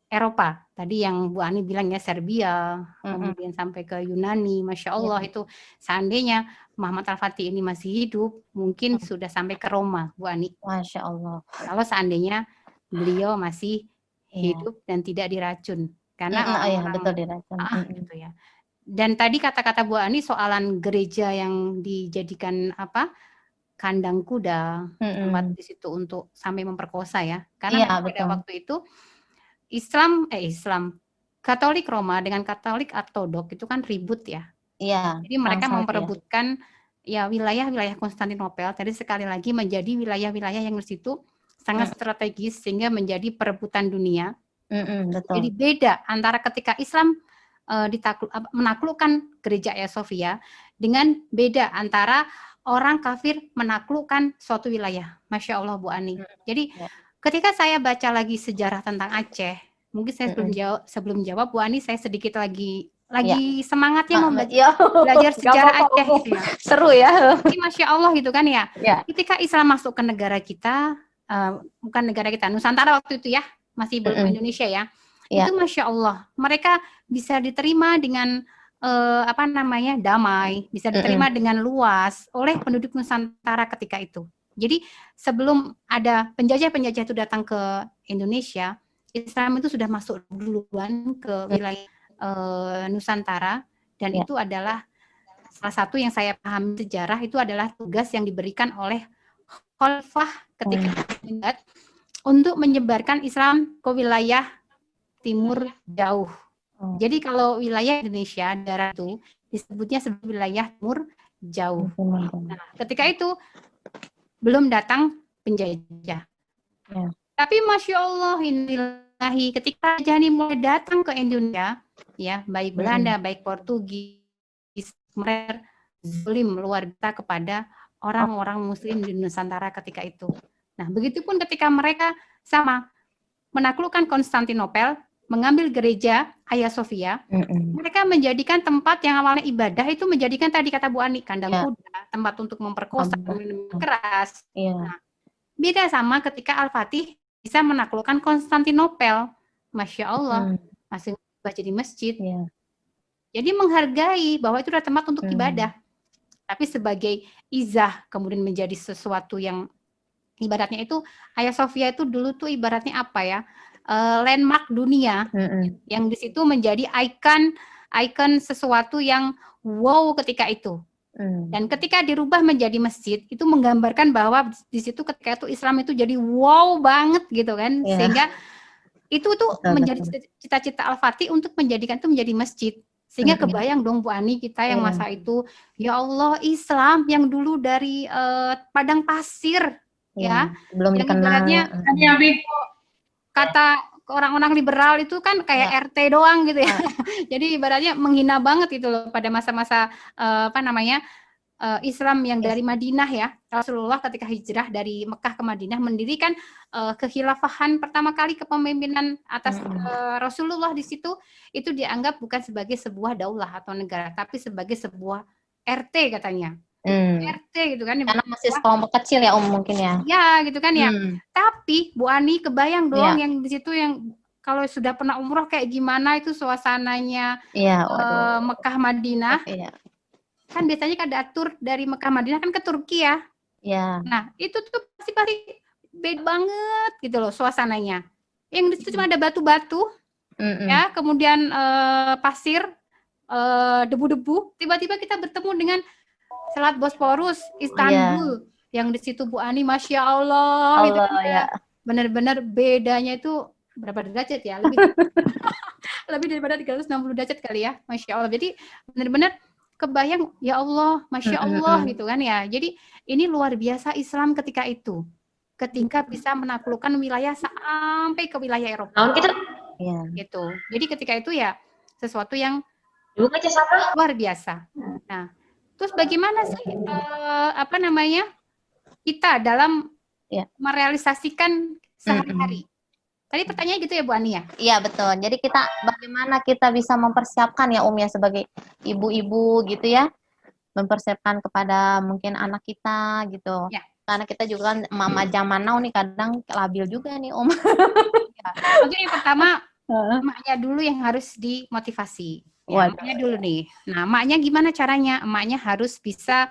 Eropa. Tadi yang Bu Ani bilang ya Serbia, kemudian sampai ke Yunani. Masya Allah itu seandainya Muhammad Al-Fatih ini masih hidup, mungkin sudah sampai ke Roma, Bu Ani. Masya Allah. Kalau seandainya beliau masih hidup dan tidak diracun. Karena betul diracun. Gitu ya. Dan tadi kata-kata Bu Ani soalan gereja yang dijadikan kandang kuda, tempat di situ untuk sampai memperkosa ya. Karena pada waktu itu Islam Katolik Roma dengan Katolik Ortodok itu kan ribut ya. Iya. Jadi mereka memperebutkan ya wilayah-wilayah Konstantinopel tadi sekali lagi menjadi wilayah-wilayah yang di situ sangat strategis sehingga menjadi perebutan dunia. Betul. Jadi beda antara ketika Islam menaklukkan gereja Hagia Sophia dengan beda antara orang kafir menaklukkan suatu wilayah. Masya Allah Bu Ani. Jadi ketika saya baca lagi sejarah tentang Aceh, mungkin saya sebelum jawab Bu Ani, saya sedikit lagi semangatnya mau belajar sejarah Aceh gitu ya. Seru ya. Jadi Masya Allah gitu kan ya. Ketika Islam masuk ke negara kita, bukan negara kita, Nusantara waktu itu ya, masih belum Indonesia ya. itu Masya Allah, mereka bisa diterima dengan damai, bisa diterima dengan luas oleh penduduk Nusantara ketika itu. Jadi sebelum ada penjajah-penjajah itu datang ke Indonesia, Islam itu sudah masuk duluan ke wilayah Nusantara, dan itu adalah salah satu yang saya pahami sejarah, itu adalah tugas yang diberikan oleh Khalifah ketika untuk menyebarkan Islam ke wilayah timur jauh. Jadi kalau wilayah Indonesia daerah itu disebutnya sebagai wilayah timur jauh. Nah, ketika itu belum datang penjajah. Tapi Masya Allah, inilahi ketika penjajah mulai datang ke Indonesia, ya baik Belanda, baik Portugis, mereka zalim luar biasa kepada orang-orang Muslim di Nusantara ketika itu. Nah, begitupun ketika mereka sama menaklukkan Konstantinopel, mengambil gereja Hagia Sophia, mereka menjadikan tempat yang awalnya ibadah itu menjadikan tadi kata Bu Ani, kandang kuda, tempat untuk memperkosa, minum keras. Nah, beda sama ketika Al-Fatih bisa menaklukkan Konstantinopel, Masya Allah, masih jadi masjid. Jadi menghargai bahwa itu adalah tempat untuk ibadah, tapi sebagai izah kemudian menjadi sesuatu yang ibaratnya itu Hagia Sophia itu dulu tuh ibaratnya apa ya? Landmark dunia yang di situ menjadi ikon sesuatu yang wow ketika itu. Dan ketika dirubah menjadi masjid itu menggambarkan bahwa di situ ketika itu Islam itu jadi wow banget gitu kan, sehingga itu tuh menjadi cita-cita Al-Fatih untuk menjadikan itu menjadi masjid. Sehingga kebayang dong Bu Ani, kita yang masa itu, ya Allah, Islam yang dulu dari padang pasir, ya belum dikenal, kata orang-orang liberal itu kan kayak RT doang gitu ya. Jadi ibaratnya menghina banget itu loh pada masa-masa Islam yang dari Madinah ya. Rasulullah ketika hijrah dari Mekah ke Madinah mendirikan kekhilafahan pertama kali kepemimpinan atas Rasulullah di situ, itu dianggap bukan sebagai sebuah daulah atau negara, tapi sebagai sebuah RT katanya. RT gitu kan, karena masih sekelompok kecil ya mungkin ya. Ya gitu kan ya. Tapi Bu Ani kebayang dong yang di situ yang kalau sudah pernah umroh kayak gimana itu suasananya Mekah Madinah. Kan biasanya kan ada tur dari Mekah Madinah kan ke Turki ya. Nah itu tuh pasti beda banget gitu loh suasananya. Yang di situ cuma ada batu-batu, ya kemudian pasir, debu-debu. Tiba-tiba kita bertemu dengan Selat Bosporus, Istanbul, yang di situ Bu Ani, Masya Allah, itu kan benar-benar bedanya itu berapa derajat ya? Lebih daripada 360 derajat kali ya, Masya Allah. Jadi benar-benar kebayang, ya Allah, Masya Allah gitu kan ya. Jadi ini luar biasa Islam ketika itu, ketika bisa menaklukkan wilayah sampai ke wilayah Eropa. Gitu. Jadi ketika itu ya sesuatu yang luar biasa. Nah, terus bagaimana sih kita dalam merealisasikan sehari-hari? Tadi pertanyaannya gitu ya Bu Ani ya? Iya betul. Jadi bagaimana kita bisa mempersiapkan ya ya sebagai ibu-ibu gitu ya, mempersiapkan kepada mungkin anak kita gitu. Karena kita juga kan mama zaman now nih kadang labil juga nih Mungkin yang pertama emaknya dulu yang harus dimotivasi. Emaknya dulu nih. Nah, emaknya gimana caranya? Emaknya harus bisa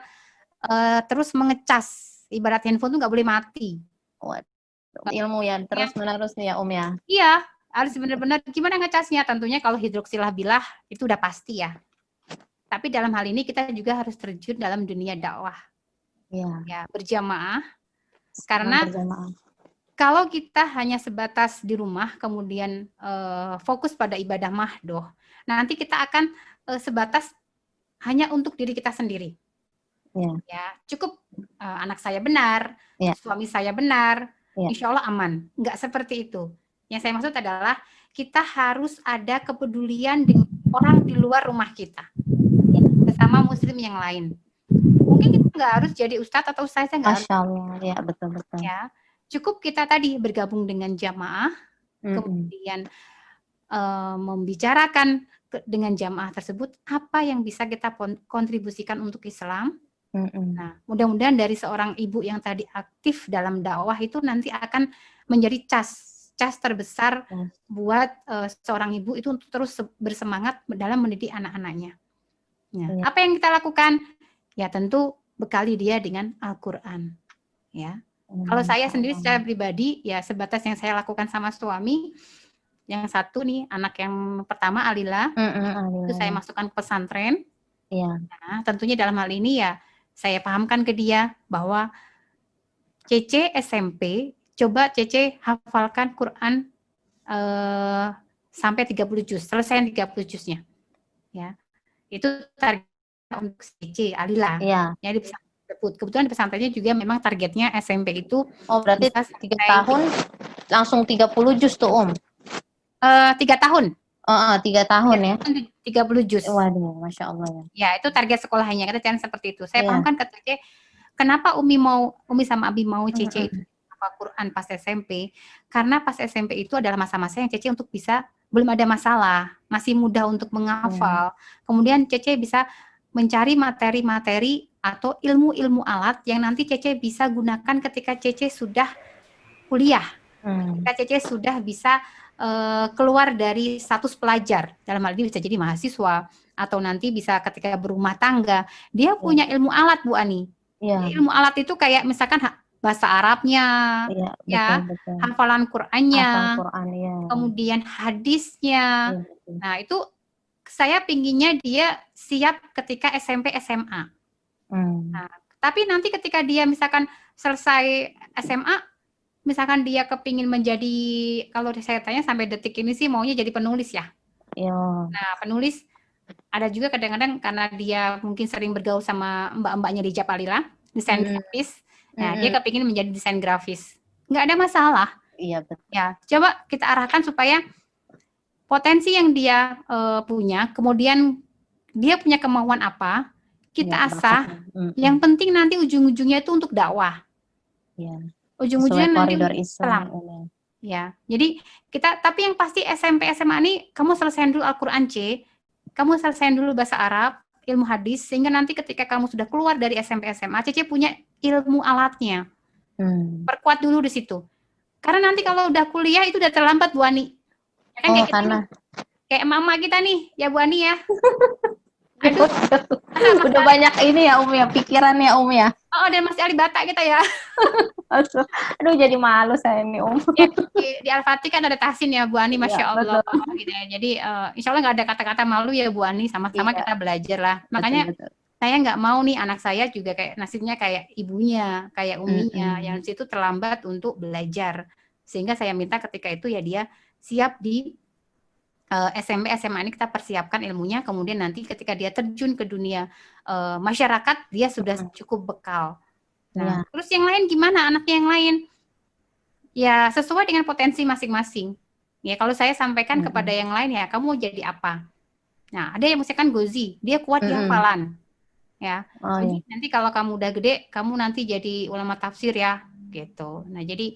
terus mengecas. Ibarat handphone tuh nggak boleh mati. Ilmu ya, terus menerus nih ya ya. Iya, harus benar-benar gimana ngecasnya. Tentunya kalau hidroksilah bilah itu udah pasti ya. Tapi dalam hal ini kita juga harus terjun dalam dunia dakwah. Ya, berjamaah. Karena kalau kita hanya sebatas di rumah, kemudian fokus pada ibadah mahdoh, nanti kita akan sebatas hanya untuk diri kita sendiri. Ya, cukup anak saya benar, suami saya benar, insya Allah aman. Enggak seperti itu. Yang saya maksud adalah kita harus ada kepedulian dengan orang di luar rumah kita, bersama muslim yang lain. Mungkin kita nggak harus jadi ustadz atau ustazah, nggak harus. Masya Allah, ya betul-betul. Ya, cukup kita tadi bergabung dengan jamaah, kemudian membicarakan dengan jamaah tersebut apa yang bisa kita kontribusikan untuk Islam. Nah, mudah-mudahan dari seorang ibu yang tadi aktif dalam dakwah itu nanti akan menjadi cas cas terbesar Yes. buat seorang ibu itu untuk terus bersemangat dalam mendidik anak-anaknya. Nah, Iya. apa yang kita lakukan? Ya tentu bekali dia dengan Al-Quran. Ya. Kalau saya sendiri secara pribadi, ya sebatas yang saya lakukan sama suami, yang satu nih, anak yang pertama Alila, itu saya masukkan ke pesantren. Iya. Nah, tentunya dalam hal ini ya saya pahamkan ke dia bahwa Cece SMP, coba Cece hafalkan Quran sampai 30 juz, selesai 30 juznya. Ya. Itu target untuk Cece Alila. Iya. Ya, di pesantren tersebut. Kebetulan di pesantrennya juga memang targetnya SMP itu Oh, berarti bisa 3 sampai tahun langsung 30 juz tuh, 3 tahun. 3 tahun ya. 30 juz. Waduh, Masya Allah ya. Ya, itu target sekolahnya. Kita jangan seperti itu. Saya Iya. pahamkan ke Cece, kenapa Umi sama Abi mau Cece itu hafal Quran pas SMP? Karena pas SMP itu adalah masa-masa yang Cece untuk bisa, belum ada masalah, masih mudah untuk menghafal. Kemudian Cece bisa mencari materi-materi atau ilmu-ilmu alat yang nanti Cece bisa gunakan ketika Cece sudah kuliah. Ketika Cece sudah bisa keluar dari status pelajar, dalam hal ini bisa jadi mahasiswa atau nanti bisa ketika berumah tangga, dia punya ilmu alat, Bu Ani. Iya. Ilmu alat itu kayak misalkan bahasa Arabnya, Iya, ya, betul. hafalan Qur'annya, Hafal Quran ya. kemudian hadisnya. Iya, betul. Nah, itu saya pinginnya dia siap ketika SMP SMA. Nah, tapi nanti ketika dia misalkan selesai SMA, misalkan dia kepingin menjadi, kalau saya tanya sampai detik ini sih maunya jadi penulis ya. Iya. Nah, penulis ada juga kadang-kadang karena dia mungkin sering bergaul sama mbak-mbaknya di Japalila, desain grafis. Nah, dia kepingin menjadi desain grafis. Nggak ada masalah. Iya, betul. Ya, coba kita arahkan supaya potensi yang dia punya, kemudian dia punya kemauan apa, kita Iya, asah. Yang penting nanti ujung-ujungnya itu untuk dakwah. Iya. Ujung-ujungnya Sesuai nanti koridor untuk Islam. Ya, jadi kita, tapi yang pasti SMP SMA ini kamu selesaiin dulu Al-Quran C, kamu selesaiin dulu bahasa Arab, ilmu hadis, sehingga nanti ketika kamu sudah keluar dari SMP SMA, Cece punya ilmu alatnya. Perkuat dulu di situ. Karena nanti kalau udah kuliah itu udah terlambat, Bu Ani. Ya kan, kayak karena kayak mama kita nih, ya Bu Ani ya. aduh, udah banyak ini ya ya, pikirannya ya. Oh, dan masih ahli Batak kita ya. Aduh, jadi malu saya ini Ya, di Al-Fatih kan ada tahsin ya Bu Ani, Masya Allah. Betul. Gitu ya. Jadi insya Allah nggak ada kata-kata malu ya Bu Ani, sama-sama kita belajar lah. Makanya betul. saya nggak mau nih anak saya juga kayak nasibnya kayak ibunya, kayak uminya, yang di situ terlambat untuk belajar. Sehingga saya minta ketika itu ya dia siap di SMP, SMA ini kita persiapkan ilmunya, kemudian nanti ketika dia terjun ke dunia masyarakat, dia sudah cukup bekal. Nah, terus yang lain gimana? Anaknya yang lain? Ya, sesuai dengan potensi masing-masing. Ya, kalau saya sampaikan kepada yang lain, ya kamu mau jadi apa? Nah, ada yang misalkan Gozi, dia kuat di hafalan. Ya, nanti kalau kamu udah gede, kamu nanti jadi ulama tafsir ya, gitu. Nah, jadi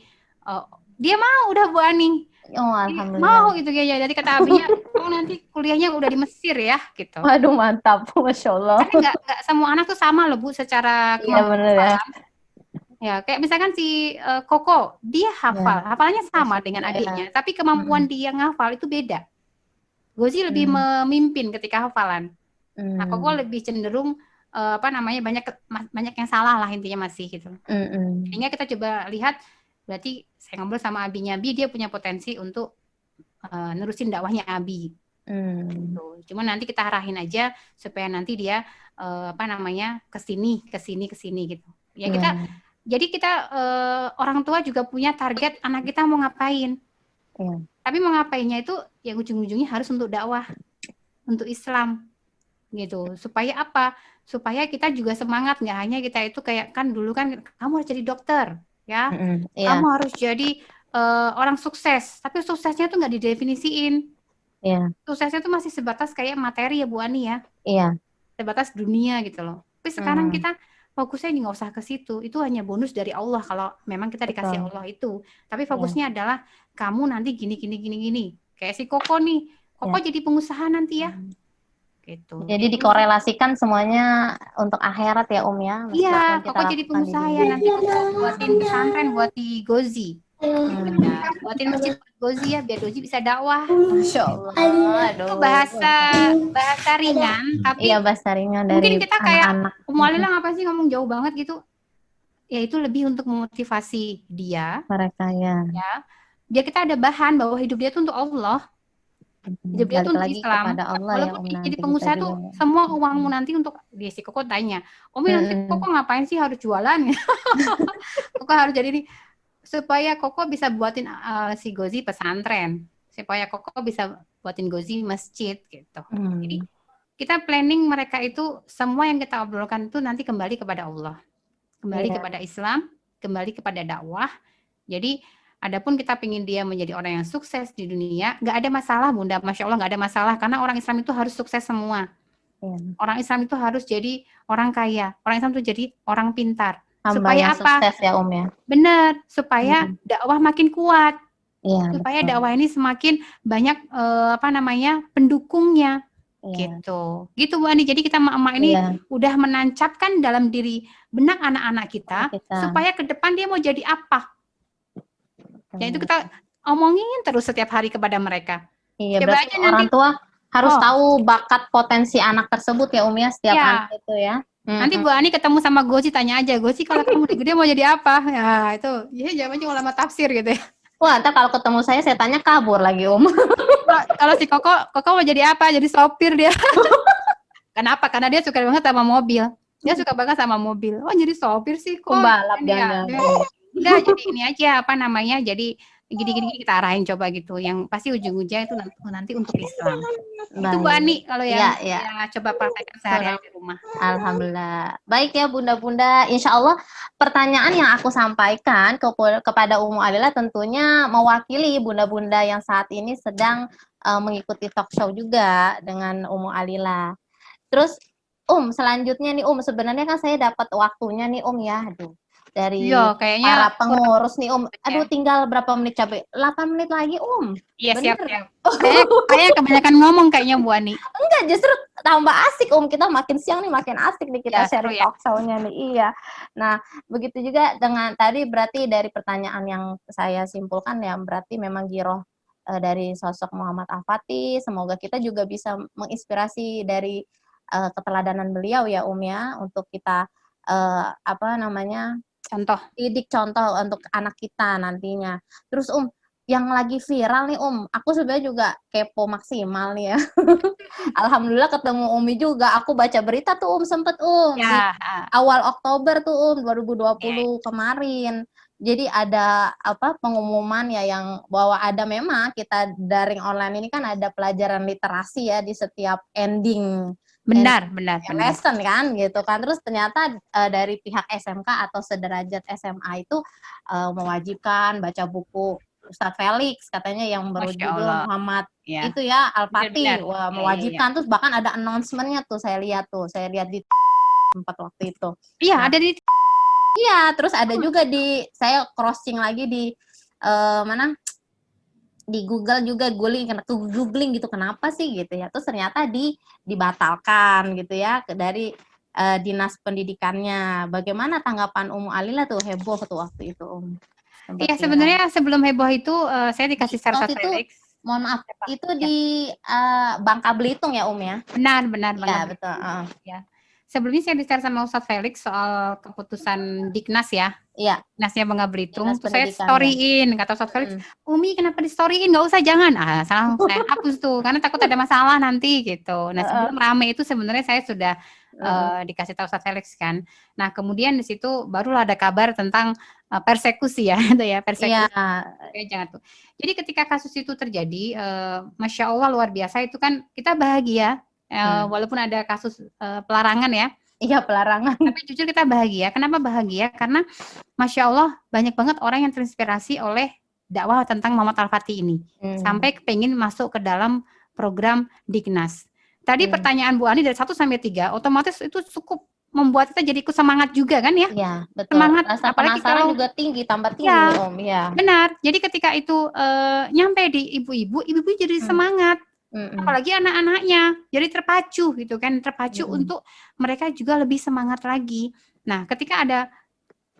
dia mau udah Bu Ani. Alhamdulillah. Mau gitu ya. Jadi kata abinya, kamu nanti kuliahnya udah di Mesir ya, gitu. Waduh, mantap, Masya Allah. Karena nggak semua anak tuh sama loh Bu, secara kemampuan. Ya, kayak misalkan si Koko, dia hafalannya sama dengan adiknya, tapi kemampuan dia ngafal itu beda. Gozi lebih memimpin ketika hafalan. Nah, Koko lebih cenderung banyak yang salah lah intinya masih gitu. Sehingga kita coba lihat, berarti saya ngobrol sama abinya Abi, dia punya potensi untuk nerusin dakwahnya Abi. Gitu. Cuma nanti kita arahin aja supaya nanti dia kesini gitu. Ya kita jadi kita orang tua juga punya target anak kita mau ngapain. Tapi mau ngapainnya itu yang ujung-ujungnya harus untuk dakwah, untuk Islam gitu. Supaya apa? Supaya kita juga semangat, nggak hanya kita itu kayak kan dulu kan kamu harus jadi dokter, ya. Kamu harus jadi orang sukses. Tapi suksesnya tuh nggak didefinisiin. Suksesnya tuh masih sebatas kayak materi ya Bu Ani ya. Sebatas dunia gitu loh. Tapi sekarang kita fokusnya nggak usah ke situ, itu hanya bonus dari Allah kalau memang kita dikasih Allah itu. Tapi fokusnya adalah kamu nanti gini. Kayak si Koko nih, Koko jadi pengusaha nanti ya. Gitu. Jadi dikorelasikan semuanya untuk akhirat ya ya. Iya, Koko jadi pengusaha ya nanti Koko buatin pesantren buat di Gozi. Ya, buatin masjid buat Gozi ya, biar Gozi bisa dakwah. Masya Allah, Itu aduh. bahasa ringan, tapi Iya, bahasa ringan mungkin dari kita kayak anak-anak. Mualila ngapa sih ngomong jauh banget gitu? Ya itu lebih untuk memotivasi dia, Mereka ya. ya. Biar kita ada bahan bahwa hidup dia tuh untuk Allah, hidup dia tuh Balik untuk lagi Islam. kepada Allah ya Walaupun nanti jadi kita pengusaha juga tuh ya. semua uangmu nanti untuk dia si Koko tanya, Umi nanti Koko ngapain sih harus jualan? Koko harus jadi ini supaya Koko bisa buatin si Gozi pesantren, supaya Koko bisa buatin Gozi masjid gitu. Jadi kita planning mereka itu semua yang kita obrolkan itu nanti kembali kepada Allah, kembali kepada Islam, kembali kepada dakwah. Jadi adapun kita pingin dia menjadi orang yang sukses di dunia, nggak ada masalah Bunda, Masya Allah nggak ada masalah karena orang Islam itu harus sukses semua. Orang Islam itu harus jadi orang kaya, orang Islam itu jadi orang pintar. Supaya Hambanya apa? sukses ya ya. Benar, supaya dakwah makin kuat. Iya, Supaya betul. dakwah ini semakin banyak pendukungnya. Iya. Gitu Bu Ani. Jadi kita emak-emak ini Iya. udah menancapkan dalam diri benak anak-anak kita supaya ke depan dia mau jadi apa. Ya itu kita omongin terus setiap hari kepada mereka. Iya, Coba berarti aja nanti orang tua harus tahu bakat potensi anak tersebut ya ya, setiap Ya. anak itu ya. Nanti Bu Ani ketemu sama Gozi, tanya aja, Gozi kalau kamu udah gede mau jadi apa? Ya itu, ya jawabannya ulama tafsir gitu ya. Wah, ntar kalau ketemu saya tanya kabur lagi Kalau si Koko mau jadi apa? Jadi sopir dia. Kenapa? Karena dia suka banget sama mobil. Dia suka banget sama mobil. Oh jadi sopir sih kok. Pembalap Ya. Udah jadi ini aja apa namanya? Jadi gini-gini kita arahin coba gitu. Yang pasti ujung-ujungnya itu nanti untuk Islam. Itu Bu Ani kalau yang ya coba praktekkan sehari-hari di rumah. Alhamdulillah. Baik ya Bunda-Bunda, insya Allah pertanyaan yang aku sampaikan kepada Ummu Alila tentunya mewakili Bunda-Bunda yang saat ini sedang mengikuti talk show juga dengan Ummu Alila. Terus selanjutnya nih sebenarnya kan saya dapat waktunya nih ya, aduh. Dari para pengurus nih aduh tinggal berapa menit cabai? 8 menit lagi Iya siap. Kayak kebanyakan ngomong kayaknya Bu Ani. Enggak, justru tambah asik kita makin siang nih makin asik nih kita sharing talk show-nya nih. Iya. Nah begitu juga dengan tadi berarti dari pertanyaan yang saya simpulkan ya berarti memang giroh dari sosok Muhammad Al-Fatih, semoga kita juga bisa menginspirasi dari keteladanan beliau ya ya untuk kita didik contoh untuk anak kita nantinya. Terus yang lagi viral nih aku sebenarnya juga kepo maksimal nih ya. Alhamdulillah ketemu Umi juga, aku baca berita tuh sempet di awal Oktober tuh 2020 kemarin. Jadi ada pengumuman ya yang bahwa ada memang kita daring online ini kan ada pelajaran literasi ya di setiap ending benar lesson kan gitu kan. Terus ternyata dari pihak SMK atau sederajat SMA itu mewajibkan baca buku Ustadz Felix katanya yang berjudul Muhammad itu ya Al-Fatih, mewajibkan. Terus bahkan ada announcement-nya tuh saya lihat di tempat waktu itu. Iya, ada di Iya, terus ada juga saya crossing lagi di di Google juga googling gitu kenapa sih gitu ya. Terus ternyata dibatalkan gitu ya dari dinas pendidikannya. Bagaimana tanggapan Ummu Alila tuh, heboh tuh waktu itu Iya sebenarnya sebelum heboh itu saya dikasih Ustadz Felix. Mohon maaf, itu di Bangka Belitung ya ya? Benar. Ya betul. Ya. Sebelumnya saya bicara sama Ustadz Felix soal keputusan Diknas ya. Iya. Dinasnya Bangka Belitung. Terus saya storyin, kata Ustadz Felix, Umi kenapa di storyin? Nggak usah, jangan. Salah saya hapus tuh, karena takut ada masalah nanti gitu. Nah sebelum rame itu sebenarnya saya sudah dikasih tahu Ustadz Felix kan. Nah kemudian di situ barulah ada kabar tentang persekusi ya, itu ya persekusi. Iya. Jangan tuh. Jadi ketika kasus itu terjadi, Masya Allah luar biasa itu kan kita bahagia. Walaupun ada kasus pelarangan ya. Iya pelarangan. Tapi jujur kita bahagia. Kenapa bahagia? Karena Masya Allah banyak banget orang yang terinspirasi oleh dakwah tentang Muhammad Al-Fatih ini. Sampai pengen masuk ke dalam program Diknas. Tadi pertanyaan Bu Ani dari 1 sampai 3, otomatis itu cukup membuat kita jadi ikut semangat juga kan ya? Iya, betul. Semangat. Rasa apalagi penasaran kalau juga tambah tinggi nih ya. Benar. Jadi ketika itu nyampe di ibu-ibu jadi semangat. Apalagi anak-anaknya jadi terpacu gitu kan, untuk mereka juga lebih semangat lagi. Nah ketika ada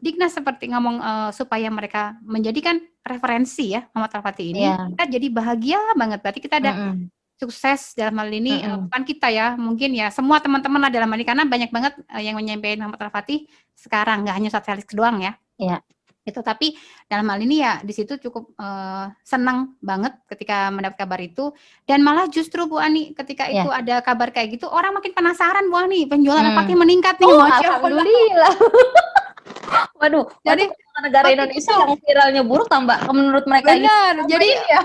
Dignas seperti ngomong supaya mereka menjadikan referensi ya Muhammad Al-Fatih ini, Iya. kita jadi bahagia banget. Berarti kita ada Mm-mm. sukses dalam hal ini, Mm-mm. bukan kita ya, mungkin ya semua teman-teman lah dalam hal ini, karena banyak banget yang menyampaikan Muhammad Al-Fatih sekarang, nggak hanya Ustadz Felix doang ya. Iya. Itu tapi dalam hal ini ya di situ cukup senang banget ketika mendapat kabar itu, dan malah justru Bu Ani ketika itu Iya. ada kabar kayak gitu orang makin penasaran Bu Ani, penjualan Al-Fatih Hmm. meningkat nih, Oh, Masya Allah. alhamdulillah. Waduh, Jadi negara waktu Indonesia itu yang viralnya buruk tambah menurut mereka ini benar, jadi ya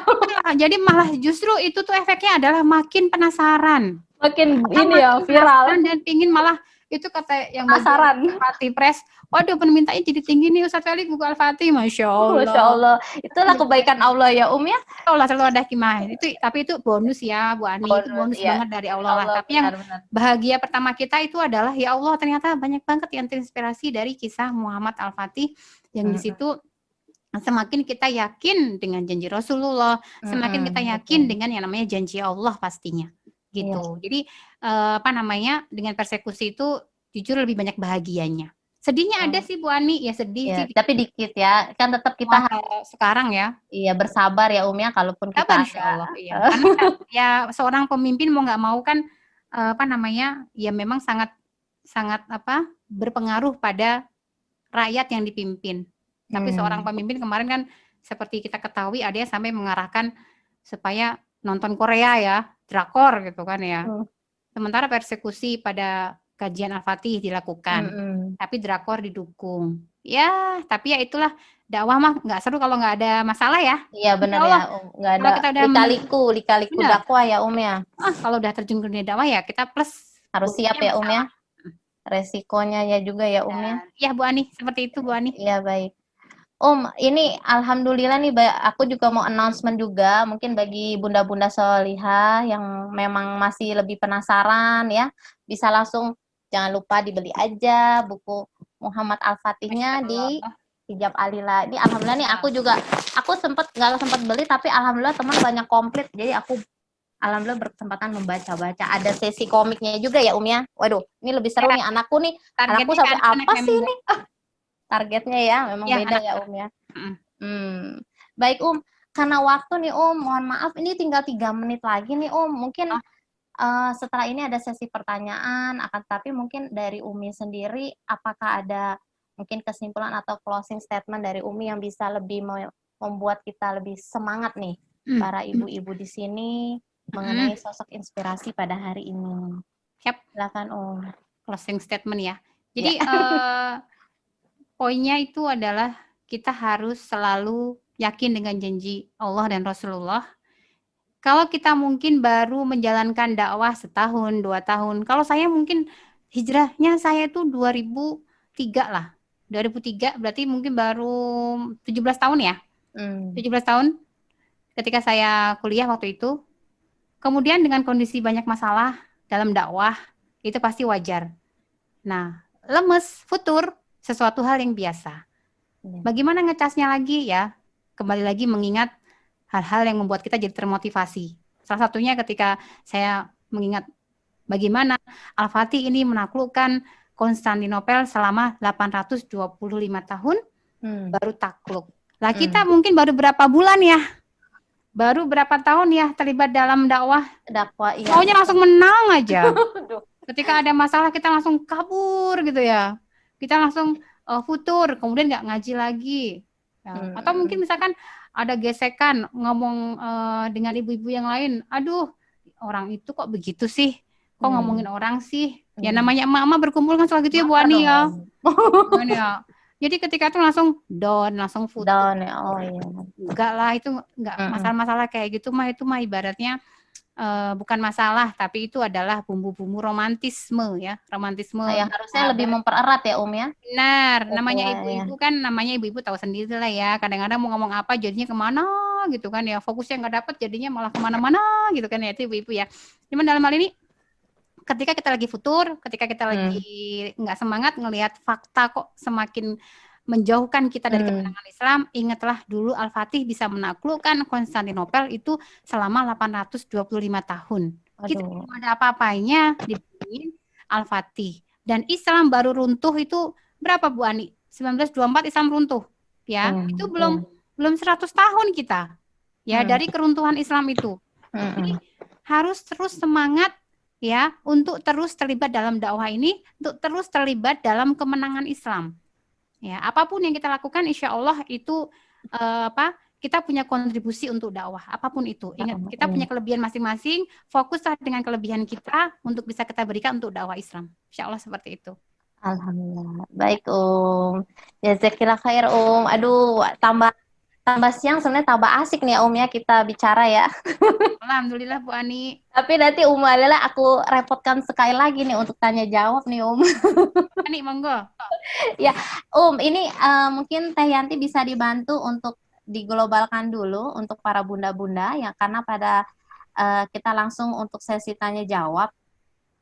jadi malah justru itu tuh efeknya adalah makin penasaran. makin Orang ini ya makin viral. penasaran dan pingin, malah itu kata yang Penasaran. bagian Al-Fatih Press, waduh permintaannya jadi tinggi nih Ustadz Felix buku Al-Fatih, Masya Allah. Masya Allah. Itulah kebaikan Allah ya ya. Allah selalu ada hikmah. Itu tapi itu bonus ya Bu Ani, itu bonus iya. banget dari Allah lah. Tapi yang benar-benar. bahagia pertama kita itu adalah ya Allah ternyata banyak banget yang terinspirasi dari kisah Muhammad Al-Fatih yang di situ semakin kita yakin dengan janji Rasulullah, semakin kita yakin dengan yang namanya janji Allah pastinya. Gitu. Jadi apa namanya, dengan persekusi itu jujur lebih banyak bahagianya. Sedihnya ada sih Bu Ani, ya sedih Ya, sih. tapi dikit ya. Kan tetap kita Sekarang ya. Iya, bersabar ya ya, kalaupun kita Sabar insya Allah. Iya. Karena ya seorang pemimpin mau nggak mau kan apa namanya, ya memang sangat apa, berpengaruh pada rakyat yang dipimpin. Tapi seorang pemimpin kemarin kan seperti kita ketahui ada yang sampai mengarahkan supaya nonton Korea ya, drakor gitu kan ya. Sementara persekusi pada kajian Al-Fatih dilakukan, tapi drakor didukung. Ya, tapi ya itulah, dakwah mah nggak seru kalau nggak ada masalah ya. Iya benar ya, nggak ada kita udah lika-liku dakwah ya ya. Kalau udah terjun ke dunia dakwah ya kita plus harus siap ya ya. Resikonya ya juga ya ya. Iya Bu Ani, seperti itu Bu Ani. Iya baik. Ini alhamdulillah nih, aku juga mau announcement juga, mungkin bagi bunda-bunda solihah yang memang masih lebih penasaran ya, bisa langsung, jangan lupa dibeli aja buku Muhammad Al-Fatihnya di Hijab Alila. Ini alhamdulillah nih aku nggak sempat beli, tapi alhamdulillah teman banyak komplit, jadi aku alhamdulillah berkesempatan membaca-baca. Ada sesi komiknya juga ya ya. Waduh, ini lebih seru nih anakku sampai apa sih ini? Targetnya ya memang ya, beda ya ya. Baik karena waktu nih mohon maaf, ini tinggal 3 menit lagi nih mungkin setelah ini ada sesi pertanyaan, tapi mungkin dari Umi sendiri apakah ada mungkin kesimpulan atau closing statement dari Umi yang bisa lebih membuat kita lebih semangat nih para ibu-ibu di sini mengenai sosok inspirasi pada hari ini. Silakan closing statement ya. Jadi poinnya itu adalah kita harus selalu yakin dengan janji Allah dan Rasulullah. Kalau kita mungkin baru menjalankan dakwah setahun, 2 tahun. Kalau saya mungkin hijrahnya saya itu 2003 lah. 2003 berarti mungkin baru 17 tahun ya. 17 tahun ketika saya kuliah waktu itu. Kemudian dengan kondisi banyak masalah dalam dakwah, itu pasti wajar. Nah, lemes, futur, sesuatu hal yang biasa. Bagaimana ngecasnya lagi ya? Kembali lagi mengingat hal-hal yang membuat kita jadi termotivasi. Salah satunya ketika saya mengingat bagaimana Al-Fatih ini menaklukkan Konstantinopel selama 825 tahun baru takluk. Lah kita mungkin baru berapa bulan ya? Baru berapa tahun ya terlibat dalam dakwah? Iya. Maunya langsung menang aja. Ketika ada masalah kita langsung kabur gitu ya. Kita langsung futur, kemudian nggak ngaji lagi. Ya. Atau mungkin misalkan ada gesekan ngomong dengan ibu-ibu yang lain, aduh orang itu kok begitu sih, kok ngomongin orang sih. Ya namanya emak-emak berkumpul kan selalu gitu ya Bu Ani ya. Jadi ketika itu langsung down, langsung futur. Down ya, iya. Enggak lah, itu enggak masalah-masalah kayak gitu mah, itu mah ibaratnya bukan masalah, tapi itu adalah bumbu-bumbu romantisme ya, romantisme yang harusnya lebih mempererat ya ya. Benar, namanya ibu-ibu kan, namanya ibu-ibu tahu sendiri lah ya, kadang-kadang mau ngomong apa jadinya kemana gitu kan ya, fokusnya nggak dapat jadinya malah kemana-mana gitu kan ya, itu ibu-ibu ya. Cuman dalam hal ini ketika kita lagi futur, ketika kita lagi nggak semangat ngelihat fakta kok semakin menjauhkan kita dari kemenangan Islam, ingatlah dulu Al-Fatih bisa menaklukkan Konstantinopel itu selama 825 tahun. Kita belum ada apa-apanya dibandingin Al-Fatih. Dan Islam baru runtuh itu berapa Bu Ani? 1924 Islam runtuh, ya. Itu iya. belum 100 tahun kita, ya, Hmm. dari keruntuhan Islam itu. Jadi harus terus semangat, ya, untuk terus terlibat dalam dakwah ini, untuk terus terlibat dalam kemenangan Islam. Ya, apapun yang kita lakukan, insya Allah itu kita punya kontribusi untuk dakwah, apapun itu. Ingat, kita punya kelebihan masing-masing, fokuslah dengan kelebihan kita untuk bisa kita berikan untuk dakwah Islam. Insya Allah seperti itu. Alhamdulillah. Baik, Jazakillah khair, Aduh, tambah siang sebenarnya tambah asik nih ya, ya, kita bicara ya. Alhamdulillah Bu Ani. Tapi nanti Alila aku repotkan sekali lagi nih untuk tanya jawab nih, Ani, monggo. Ya, ini mungkin Teh Yanti bisa dibantu untuk diglobalkan dulu untuk para bunda-bunda ya, karena pada kita langsung untuk sesi tanya jawab.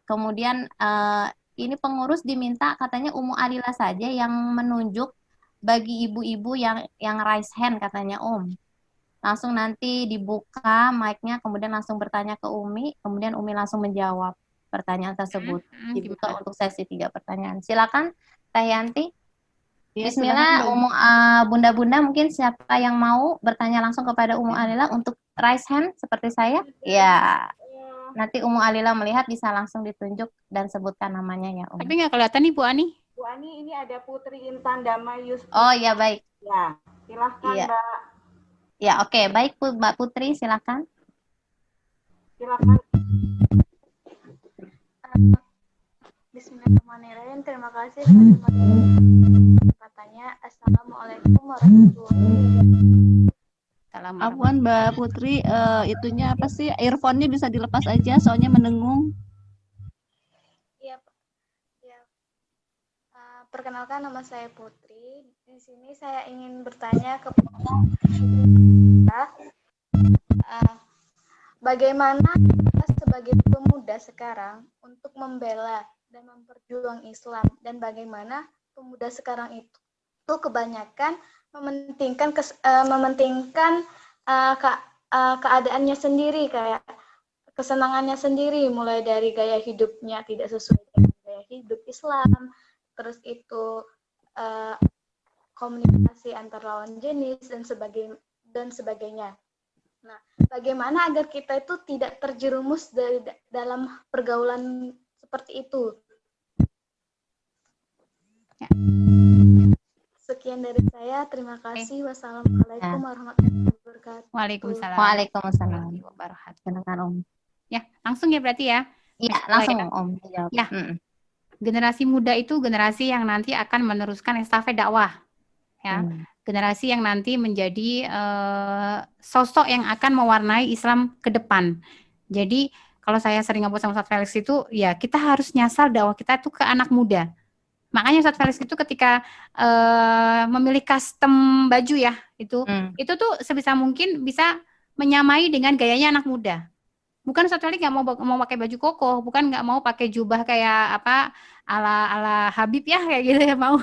Kemudian ini pengurus diminta katanya Alila saja yang menunjuk bagi ibu-ibu yang raise hand katanya, Langsung nanti dibuka mic-nya, kemudian langsung bertanya ke Umi, kemudian Umi langsung menjawab pertanyaan tersebut. Dibuka untuk sesi 3 pertanyaan. Silakan Teh Yanti. Ya, Bismillah, bunda-bunda mungkin siapa yang mau bertanya langsung kepada Alila untuk raise hand seperti saya? Ya. Nanti Alila melihat bisa langsung ditunjuk dan sebutkan namanya ya, Tapi nggak kelihatan nih Bu Ani. Bu Ani, ini ada Putri Intan Damai Yusuf. Oh ya, baik. Ya, silahkan Iya. Mbak. Ya, oke. Baik Mbak Putri, silakan. Silakan. Bismillahirrahmanirrahim. Terima kasih katanya. Assalamualaikum warahmatullahi wabarakatuh. Afwan Mbak Putri, itunya apa sih? Earphone-nya bisa dilepas aja, soalnya mendengung. Iya, Pak. Ya. Perkenalkan, nama saya Putri. Di sini saya ingin bertanya kepada bagaimana kita sebagai pemuda sekarang untuk membela dan memperjuang Islam, dan bagaimana pemuda sekarang itu kebanyakan mementingkan keadaannya sendiri, kayak kesenangannya sendiri, mulai dari gaya hidupnya tidak sesuai dengan gaya hidup Islam, terus itu komunikasi antar lawan jenis dan sebagainya. Nah, bagaimana agar kita itu tidak terjerumus dalam pergaulan seperti itu? Ya. Sekian dari saya. Terima kasih. Wassalamualaikum warahmatullahi wabarakatuh. Waalaikumsalam. Waalaikumsalam. Wabarakatuh. Ya, langsung ya berarti ya. Iya, langsung ya. Ya. Generasi muda itu generasi yang nanti akan meneruskan estafet dakwah. Ya. Generasi yang nanti menjadi sosok yang akan mewarnai Islam ke depan. Jadi kalau saya sering ngobrol sama Ustadz Felix itu, ya kita harus nyasar dakwah kita itu ke anak muda. Makanya Ustadz Felix itu ketika memilih custom baju ya, itu tuh sebisa mungkin bisa menyamai dengan gayanya anak muda. Bukan Ustadz Felix nggak mau pakai baju koko, bukan nggak mau pakai jubah kayak apa ala Habib ya kayak gitu ya mau.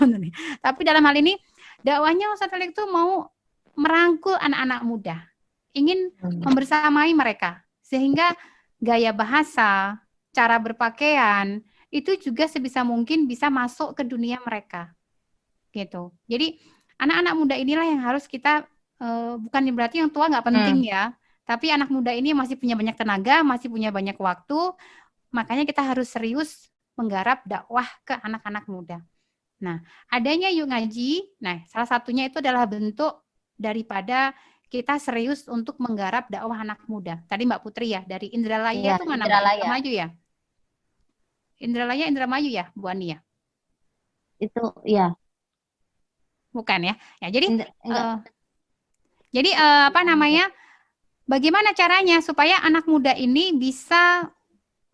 Tapi dalam hal ini dakwahnya Ustadz Felix itu mau merangkul anak-anak muda, ingin membersamai mereka, sehingga gaya bahasa, cara berpakaian, itu juga sebisa mungkin bisa masuk ke dunia mereka. Gitu. Jadi anak-anak muda inilah yang harus kita, bukan berarti yang tua nggak penting ya, tapi anak muda ini masih punya banyak tenaga, masih punya banyak waktu, makanya kita harus serius menggarap dakwah ke anak-anak muda. Nah, adanya Yuk Ngaji, nah salah satunya itu adalah bentuk daripada kita serius untuk menggarap dakwah anak muda. Tadi Mbak Putri ya, dari Indralaya itu mana? Indramayu ya? Indralaya, Indramayu ya, Bu Ani ya? Itu ya. Bukan ya? Ya jadi apa namanya? Bagaimana caranya supaya anak muda ini bisa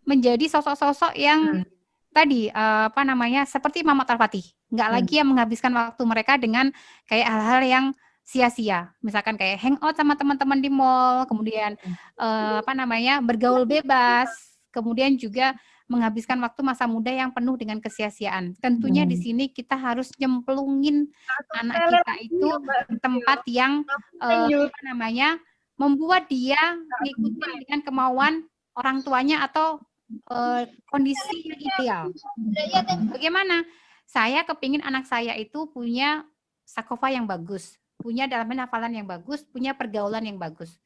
menjadi sosok-sosok yang tadi apa namanya seperti Muhammad Al-Fatih, nggak lagi yang menghabiskan waktu mereka dengan kayak hal-hal yang sia-sia, misalkan kayak hangout sama teman-teman di mall, kemudian apa namanya bergaul bebas, kemudian juga menghabiskan waktu masa muda yang penuh dengan kesia-siaan. Tentunya di sini kita harus nyemplungin anak kita itu di tempat yang apa namanya membuat dia mengikuti dengan kemauan orang tuanya atau kondisi yang ideal. Bagaimana? saya kepingin anak saya itu punya sakofa yang bagus, punya dalam hafalan yang bagus, punya pergaulan yang bagus.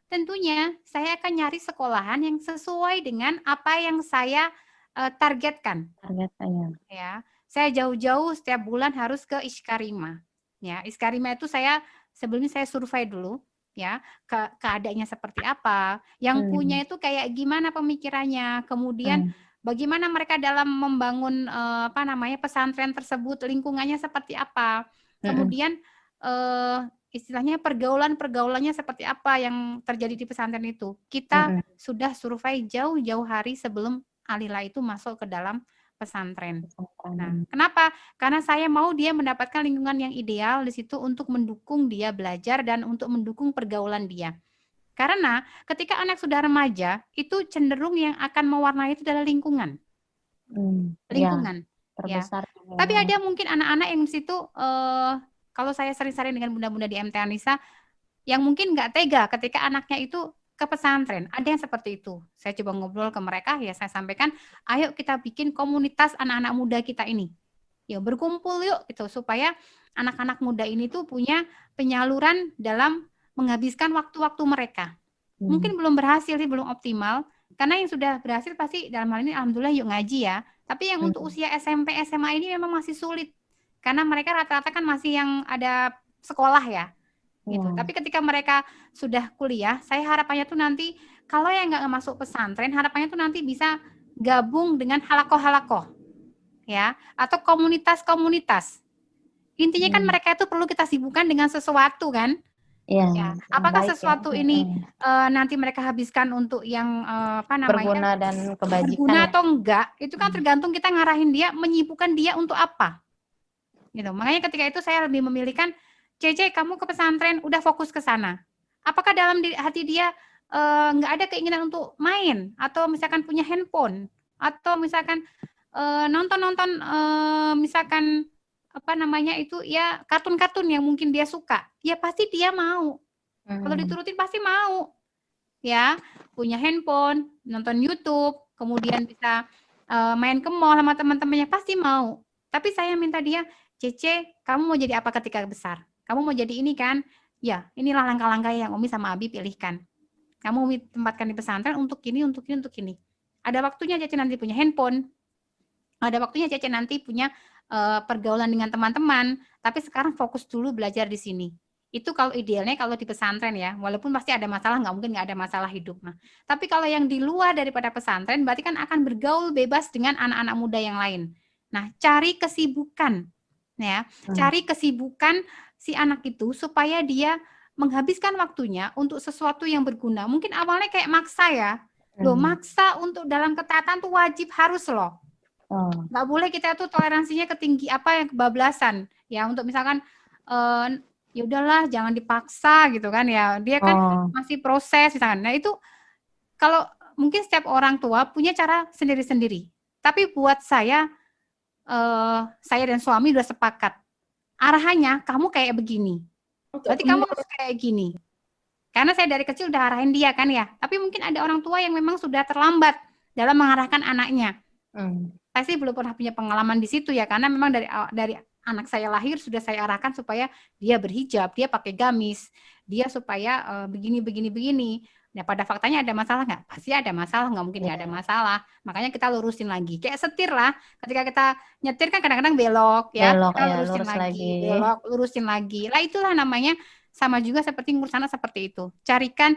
Tentunya saya akan nyari sekolahan yang sesuai dengan apa yang saya targetkan. Target saya. Ya, saya jauh-jauh setiap bulan harus ke Iskarima. Ya, Iskarima itu saya sebelumnya saya survei dulu, ya, keadaannya seperti apa, yang punya itu kayak gimana pemikirannya, kemudian bagaimana mereka dalam membangun pesantren tersebut, lingkungannya seperti apa, kemudian istilahnya pergaulannya seperti apa yang terjadi di pesantren itu. Kita sudah survei jauh-jauh hari sebelum Alila itu masuk ke dalam pesantren. Nah, kenapa? Karena saya mau dia mendapatkan lingkungan yang ideal di situ untuk mendukung dia belajar dan untuk mendukung pergaulan dia. Karena ketika anak sudah remaja, itu cenderung yang akan mewarnai itu adalah lingkungan. Lingkungan. Terbesar. Ya. Tapi ada mungkin anak-anak yang di situ, kalau saya sering-sering dengan bunda-bunda di MT Anissa, yang mungkin nggak tega ketika anaknya itu ke pesantren. Ada yang seperti itu. Saya coba ngobrol ke mereka, ya saya sampaikan, ayo kita bikin komunitas anak-anak muda kita ini. Ya berkumpul yuk gitu, supaya anak-anak muda ini tuh punya penyaluran dalam menghabiskan waktu-waktu mereka. Mungkin belum berhasil sih, belum optimal. Karena yang sudah berhasil pasti dalam hal ini alhamdulillah yuk ngaji ya. Tapi yang untuk usia SMP, SMA ini memang masih sulit. Karena mereka rata-rata kan masih yang ada sekolah ya. Gitu. Tapi ketika mereka sudah kuliah, saya harapannya tuh nanti kalau yang nggak masuk pesantren, harapannya tuh nanti bisa gabung dengan halakoh-halakoh, ya, atau komunitas-komunitas. Intinya kan mereka itu perlu kita sibukkan dengan sesuatu kan. Ya. Apakah sesuatu ini nanti mereka habiskan untuk yang berguna dan kebajikan berguna atau enggak, itu kan tergantung kita ngarahin dia, menyibukkan dia untuk apa. Gitu. Makanya ketika itu saya lebih memilihkan, Cece, kamu ke pesantren, udah fokus ke sana. Apakah dalam hati dia nggak ada keinginan untuk main, atau misalkan punya handphone, atau misalkan nonton-nonton misalkan ya kartun-kartun yang mungkin dia suka, ya pasti dia mau. Kalau diturutin pasti mau. Ya, punya handphone, nonton YouTube, kemudian bisa main ke mall sama teman-temannya, pasti mau. Tapi saya minta dia, Cece, kamu mau jadi apa ketika besar? Kamu mau jadi ini kan? Ya, inilah langkah-langkah yang Umi sama Abi pilihkan. Kamu Umi tempatkan di pesantren untuk ini, untuk ini, untuk ini. Ada waktunya Cece nanti punya handphone. Ada waktunya Cece nanti punya pergaulan dengan teman-teman. Tapi sekarang fokus dulu belajar di sini. Itu kalau idealnya kalau di pesantren ya. Walaupun pasti ada masalah, nggak mungkin nggak ada masalah hidup. Nah, tapi kalau yang di luar daripada pesantren, berarti kan akan bergaul bebas dengan anak-anak muda yang lain. Nah, cari kesibukan. Ya, cari kesibukan si anak itu supaya dia menghabiskan waktunya untuk sesuatu yang berguna. Mungkin awalnya kayak maksa ya. Loh, maksa untuk dalam ketaatan tuh wajib harus loh. Nggak boleh kita tuh toleransinya ketinggi yang kebablasan. Ya, untuk misalkan ya udahlah jangan dipaksa gitu kan ya. Dia kan masih proses misalkan. Nah, itu kalau mungkin setiap orang tua punya cara sendiri-sendiri. Tapi buat saya dan suami udah sepakat. Arahannya kamu kayak begini. Berarti kamu harus kayak gini. Karena saya dari kecil udah arahin dia kan ya. Tapi mungkin ada orang tua yang memang sudah terlambat dalam mengarahkan anaknya. Saya sih belum pernah punya pengalaman di situ ya. Karena memang dari anak saya lahir sudah saya arahkan supaya dia berhijab, dia pakai gamis, dia supaya begini. Nah, pada faktanya ada masalah nggak? Pasti ada masalah, nggak mungkin nggak ada masalah. Makanya kita lurusin lagi. Kayak setir lah. Ketika kita nyetir kan kadang-kadang belok ya. Kita lurusin lagi. Belok, lurusin lagi. Lah itulah namanya sama juga seperti ngurus anak seperti itu. Carikan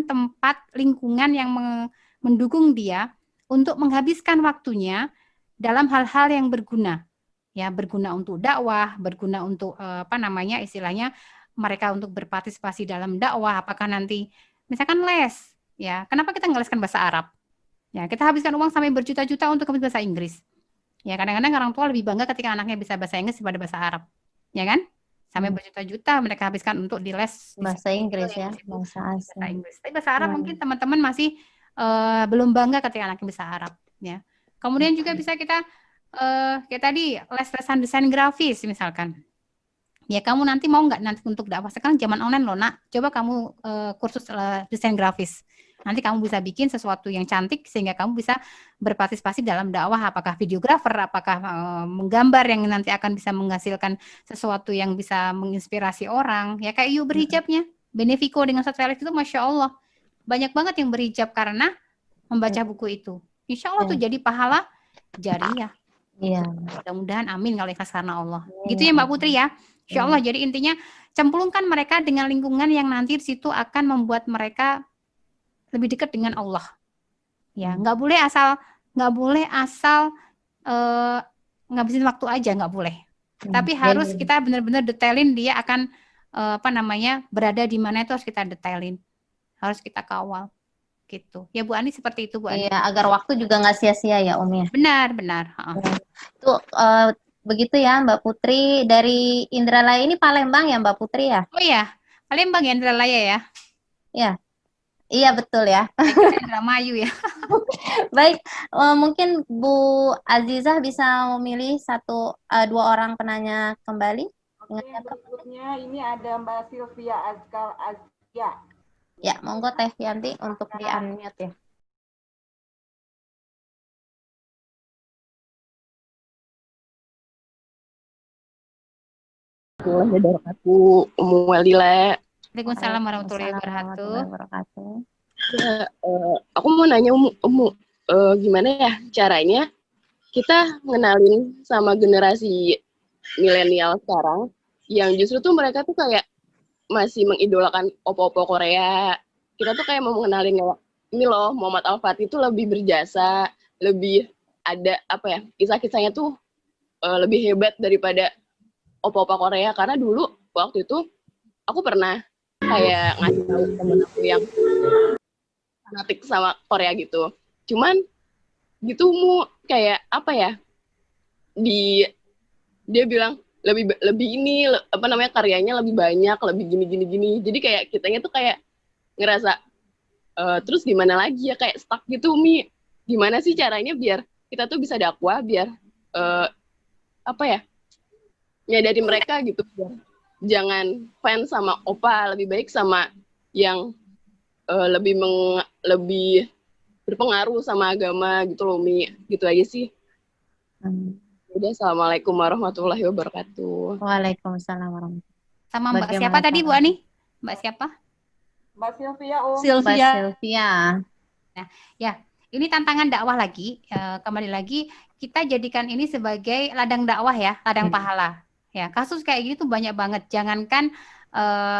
tempat lingkungan yang mendukung dia untuk menghabiskan waktunya dalam hal-hal yang berguna. Ya, berguna untuk dakwah, berguna untuk istilahnya mereka untuk berpartisipasi dalam dakwah, apakah nanti misalkan les, ya kenapa kita nggak leskan bahasa Arab? Ya kita habiskan uang sampai berjuta-juta untuk bahasa Inggris. Ya kadang-kadang orang tua lebih bangga ketika anaknya bisa bahasa Inggris daripada bahasa Arab, ya kan? Sampai berjuta-juta mereka habiskan untuk di les bahasa Inggris ya, bahasa Inggris. Tapi bahasa Arab mungkin teman-teman masih belum bangga ketika anaknya bisa Arab, ya. Kemudian juga bisa kita kayak tadi les-lesan desain grafis misalkan. Ya kamu nanti mau nggak nanti untuk dakwah, sekarang zaman online loh nak, coba kamu kursus desain grafis. Nanti kamu bisa bikin sesuatu yang cantik sehingga kamu bisa berpartisipasi dalam dakwah, apakah videografer, apakah menggambar yang nanti akan bisa menghasilkan sesuatu yang bisa menginspirasi orang. Ya kayak You berhijabnya, Benefico dengan Satrialis itu Masya Allah. Banyak banget yang berhijab karena membaca buku itu. Insya Allah tuh jadi pahala jariah. Iya. Mudah-mudahan amin kalau ikhlas karena Allah. Gitu ya Mbak Putri ya. Insya Allah jadi intinya cemplungkan mereka dengan lingkungan yang nanti di situ akan membuat mereka lebih dekat dengan Allah. Ya, nggak boleh asal ngabisin waktu aja, nggak boleh. Tapi harus kita benar-benar detailin dia akan berada di mana itu harus kita detailin. Harus kita kawal. Gitu. Ya Bu Ani seperti itu Bu Ani. Iya, agar waktu juga nggak sia-sia ya Om ya. Benar. Itu begitu ya Mbak Putri, dari Indralaya ini Palembang ya Mbak Putri ya? Oh iya, Palembang ya Indralaya ya. Iya. Iya betul ya. Indramayu ya. Baik, mungkin Bu Azizah bisa memilih dua orang penanya kembali. Oke, berikutnya ini ada Mbak Sylvia Azkar Azkia. Ya, monggo Teh Yanti untuk di-unmute ya. Warahmatullahi wabarakatuh, Ummu Walila. Waalaikumsalam warahmatullahi wabarakatuh. Ya, aku mau nanya Ummu, gimana ya caranya kita ngenalin sama generasi milenial sekarang yang justru tuh mereka tuh kayak masih mengidolakan opo-opo Korea. Kita tuh kayak mau mengenalin kayak ini loh, Muhammad Al-Fatih itu lebih berjasa, lebih ada kisah-kisahnya tuh lebih hebat daripada opo-opo Korea. Karena dulu waktu itu aku pernah kayak ngasih tahu temen aku yang fanatik sama Korea gitu. Cuman gitu kayak dia bilang lebih ini karyanya lebih banyak, lebih gini. Jadi kayak kitanya tuh kayak ngerasa terus gimana lagi ya, kayak stuck gitu Gimana sih caranya biar kita tuh bisa dakwah, biar nyadari mereka gitu, biar jangan fans sama opa, lebih baik sama yang lebih berpengaruh sama agama gitu loh gitu aja sih. Udah, assalamualaikum warahmatullahi wabarakatuh. Waalaikumsalam warahmatullahi wabarakatuh. Sama Mbak siapa tadi Bu Ani? Mbak siapa? Mbak Sylvia Om. Mbak Sylvia. Nah, ya ini tantangan dakwah lagi. Kembali lagi kita jadikan ini sebagai ladang dakwah ya, ladang pahala. Ya kasus kayak gini tuh banyak banget. Jangankan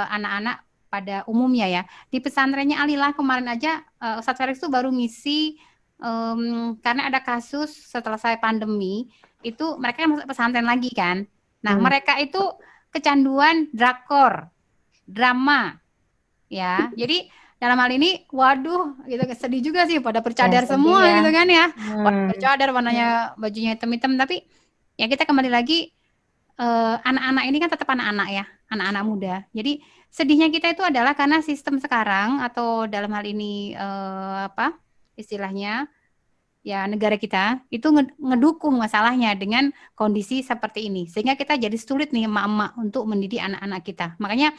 anak-anak pada umumnya ya. Di pesantrennya Alilah kemarin aja Ustadz Felix tuh baru ngisi karena ada kasus setelah saya pandemi itu mereka kan masuk pesantren lagi kan. Nah mereka itu kecanduan drakor, drama, ya. Jadi dalam hal ini, waduh, gitu sedih juga sih pada bercadar semua ya. Gitu kan ya. Bercadar warnanya bajunya hitam-hitam, tapi ya kita kembali lagi anak-anak ini kan tetap anak-anak ya, anak-anak muda. Jadi sedihnya kita itu adalah karena sistem sekarang atau dalam hal ini istilahnya ya negara kita itu ngedukung masalahnya dengan kondisi seperti ini, sehingga kita jadi sulit nih emak-emak untuk mendidik anak-anak kita. Makanya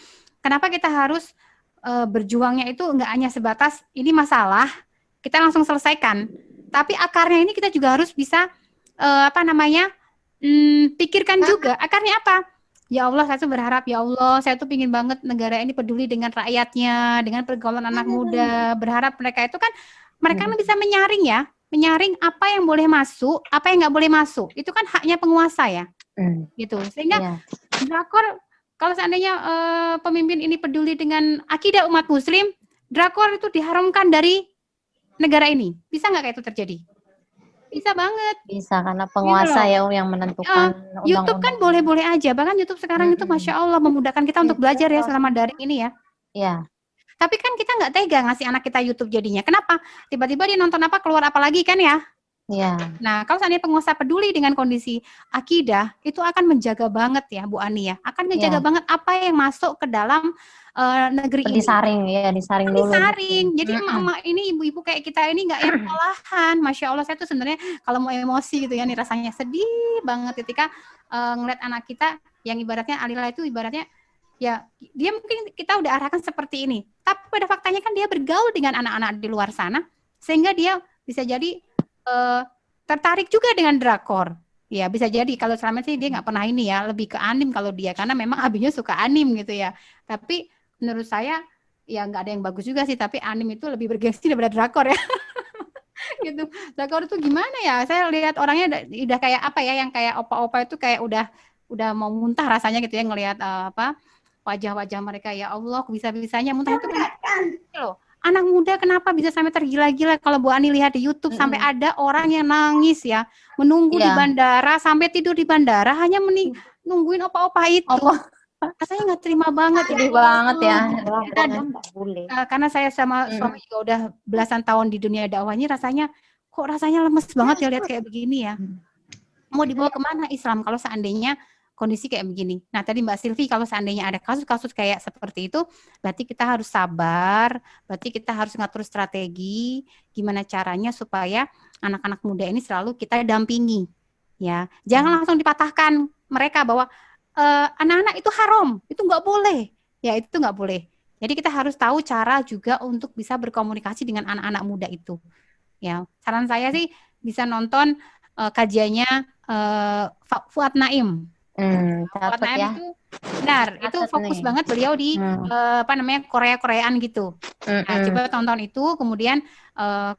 kenapa kita harus berjuangnya itu nggak hanya sebatas ini masalah kita langsung selesaikan, tapi akarnya ini kita juga harus bisa pikirkan juga akarnya apa. Ya Allah, saya tuh berharap ya Allah, saya tuh pingin banget negara ini peduli dengan rakyatnya, dengan pergaulan anak muda. Berharap mereka itu kan mereka bisa menyaring ya, menyaring apa yang boleh masuk, apa yang nggak boleh masuk. Itu kan haknya penguasa ya, gitu. Sehingga drakor kalau seandainya pemimpin ini peduli dengan akidah umat Muslim, drakor itu diharamkan dari negara ini. Bisa nggak kayak itu terjadi? Bisa banget. Bisa, karena penguasa ya yang menentukan undang-undang. YouTube kan boleh-boleh aja. Bahkan YouTube sekarang itu Masya Allah memudahkan kita untuk belajar ya selama daring ini ya. Iya. Tapi kan kita nggak tega ngasih anak kita YouTube jadinya. Kenapa? Tiba-tiba dia nonton apa, keluar apa lagi kan ya? Iya. Nah, kalau seandainya penguasa peduli dengan kondisi akidah, itu akan menjaga banget ya Bu Ani ya. Akan menjaga banget apa yang masuk ke dalam negeri ini. Disaring ya, disaring dulu. Disaring. Jadi emak-emak ini, ibu-ibu kayak kita ini nggak yang olahan. Masya Allah, saya tuh sebenarnya kalau mau emosi gitu ya, nih rasanya sedih banget ketika ngeliat anak kita yang ibaratnya Alila itu ibaratnya ya dia mungkin kita udah arahkan seperti ini, tapi pada faktanya kan dia bergaul dengan anak-anak di luar sana sehingga dia bisa jadi tertarik juga dengan drakor. Ya bisa jadi kalau selama sih dia nggak pernah ini ya, lebih ke anim kalau dia karena memang abinya suka anim gitu ya. Tapi menurut saya ya nggak ada yang bagus juga sih, tapi anim itu lebih bergengsi daripada drakor ya. Gitu. Drakor itu gimana ya? Saya lihat orangnya udah kayak apa ya, yang kayak opa-opa itu kayak udah mau muntah rasanya gitu ya ngelihat wajah-wajah mereka. Ya Allah, bisa-bisanya muntah itu kan loh. Anak muda kenapa bisa sampai tergila-gila? Kalau Bu Ani lihat di YouTube sampai ada orang yang nangis ya, menunggu di bandara sampai tidur di bandara hanya nungguin opa-opa itu. Rasanya nggak terima banget. Sedih banget ya. Karena saya sama suami juga udah belasan tahun di dunia dakwah ini, rasanya lemes banget ya lihat kayak begini ya. Mau dibawa kemana Islam kalau seandainya kondisi kayak begini. Nah tadi Mbak Silvi, kalau seandainya ada kasus-kasus kayak seperti itu, berarti kita harus sabar, berarti kita harus ngatur strategi, gimana caranya supaya anak-anak muda ini selalu kita dampingi. Ya, jangan langsung dipatahkan mereka bahwa anak-anak itu haram, itu nggak boleh. Ya itu nggak boleh. Jadi kita harus tahu cara juga untuk bisa berkomunikasi dengan anak-anak muda itu. Ya, saran saya sih bisa nonton kajiannya Fuad Naim. Fuad Naim ya. Itu benar, itu fokus banget beliau di Korea-Koreaan gitu. Nah, coba tonton itu, kemudian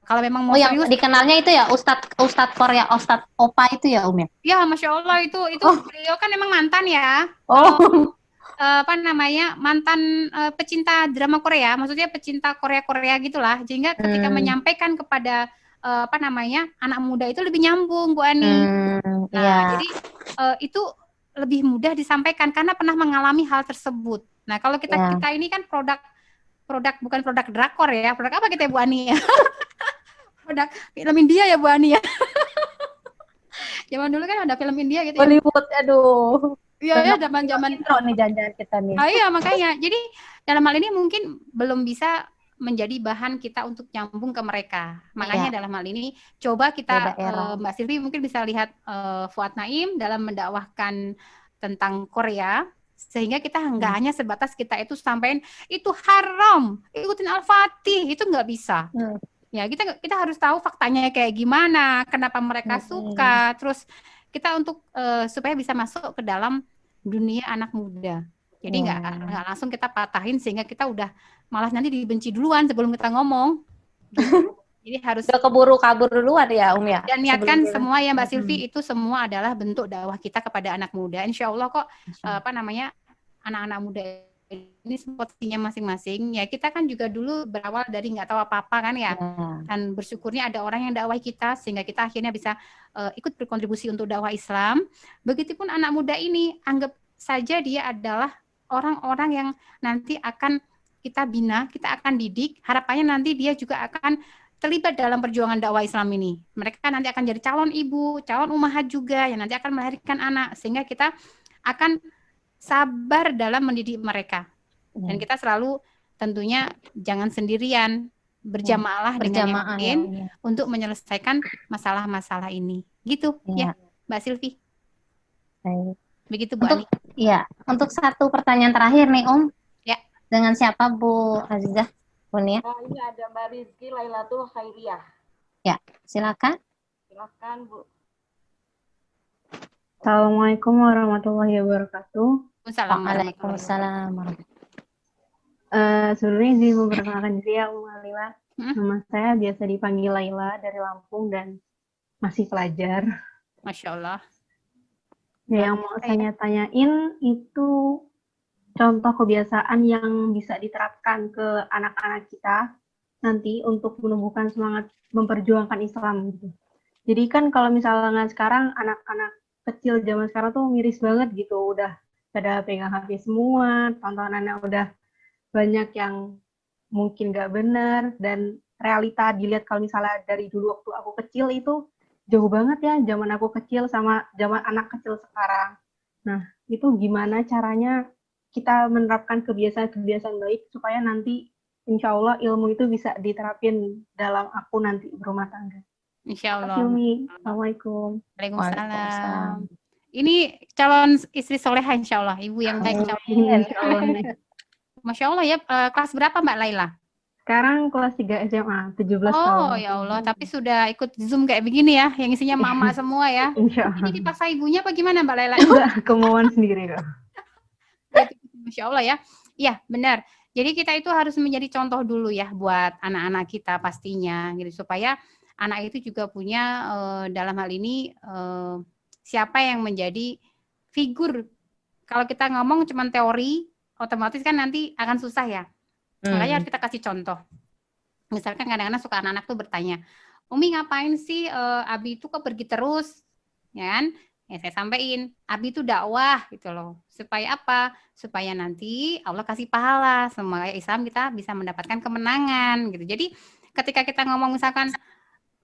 kalau memang mau serius, yang dikenalnya itu ya Ustadz Korea, Ustadz Opa itu ya ya? Ya, Masya Allah itu beliau kan memang mantan ya. Mantan pecinta drama Korea, maksudnya pecinta Korea gitulah, sehingga ketika menyampaikan kepada anak muda itu lebih nyambung Bu Ani. Jadi itu lebih mudah disampaikan karena pernah mengalami hal tersebut. Nah kalau kita ini kan bukan produk drakor ya, produk apa kita Bu Ani ya? Produk film India ya Bu Ani ya. Zaman dulu kan ada film India gitu. Bollywood, aduh. Iya, zaman-zaman intro nih jangan kita nih. Iya, makanya. Jadi dalam hal ini mungkin belum bisa menjadi bahan kita untuk nyambung ke mereka. Makanya dalam hal ini coba kita Mbak Silvi mungkin bisa lihat Fuad Naim dalam mendakwahkan tentang Korea, sehingga kita nggak hanya sebatas kita itu sampaikan itu haram, ikutin Al-Fatih, itu nggak bisa. Ya, kita harus tahu faktanya kayak gimana, kenapa mereka suka, terus kita untuk supaya bisa masuk ke dalam dunia anak muda. Jadi nggak langsung kita patahin sehingga kita udah malah nanti dibenci duluan sebelum kita ngomong. Jadi harus udah keburu kabur duluan ya ya. Dan niatkan semua ya Mbak Silvi, itu semua adalah bentuk dakwah kita kepada anak muda. Insya Allah kok anak-anak muda ini porsinya masing-masing. Ya kita kan juga dulu berawal dari nggak tahu apa-apa kan ya. Dan bersyukurnya ada orang yang dakwah kita sehingga kita akhirnya bisa ikut berkontribusi untuk dakwah Islam. Begitupun anak muda ini, anggap saja dia adalah orang-orang yang nanti akan kita bina, kita akan didik. Harapannya nanti dia juga akan terlibat dalam perjuangan dakwah Islam ini. Mereka nanti akan jadi calon ibu, calon ummahat juga yang nanti akan melahirkan anak, sehingga kita akan sabar dalam mendidik mereka. Dan kita selalu tentunya jangan sendirian, berjamaah dengan yang lain untuk menyelesaikan masalah-masalah ini. Gitu ya Mbak Silvi. Begitu Bu Ani. Iya, untuk satu pertanyaan terakhir nih Ya. Dengan siapa Bu Azizah? Ini ada Mbak Rizky Lailatul Khairiyah. Ya, silakan. Silakan Bu. Assalamualaikum warahmatullahi wabarakatuh. Waalaikumsalam. Sebelumnya izin memperkenalkan diri ya Alila. Nama saya biasa dipanggil Laila dari Lampung dan masih pelajar. Masya Allah. Ya, yang mau saya tanyain itu contoh kebiasaan yang bisa diterapkan ke anak-anak kita nanti untuk menumbuhkan semangat memperjuangkan Islam gitu. Jadi kan kalau misalnya sekarang anak-anak kecil zaman sekarang tuh miris banget gitu, udah pada pegang HP semua, tontonannya udah banyak yang mungkin gak benar, dan realita dilihat kalau misalnya dari dulu waktu aku kecil itu jauh banget ya zaman aku kecil sama zaman anak kecil sekarang. Nah, itu gimana caranya kita menerapkan kebiasaan-kebiasaan baik supaya nanti insya Allah ilmu itu bisa diterapin dalam aku nanti berumah tangga. Insya Allah. Assalamualaikum. Waalaikumsalam. Ini calon istri soleha insya Allah, ibu yang baik insya Allah. Insya Allah nih. Masya Allah ya, kelas berapa Mbak Laila? Sekarang kelas 3 SMA, 17 Oh tahun. ya Allah, tapi sudah ikut Zoom kayak begini ya, yang isinya mama semua ya. Insya Ini Allah. dipaksa ibunya apa gimana Mbak Laila? Enggak, kemauan sendiri kok. Masya Allah ya. Iya benar. Jadi kita itu harus menjadi contoh dulu ya buat anak-anak kita pastinya, gitu supaya anak itu juga punya dalam hal ini siapa yang menjadi figur. Kalau kita ngomong cuma teori, otomatis kan nanti akan susah ya. Makanya harus kita kasih contoh. Misalkan kadang-kadang suka anak-anak tuh bertanya, Umi ngapain sih Abi itu kok pergi terus, ya kan? Ya saya sampaikan, Abi itu dakwah gitu loh. Supaya apa? Supaya nanti Allah kasih pahala. Semua Islam kita bisa mendapatkan kemenangan gitu. Jadi ketika kita ngomong misalkan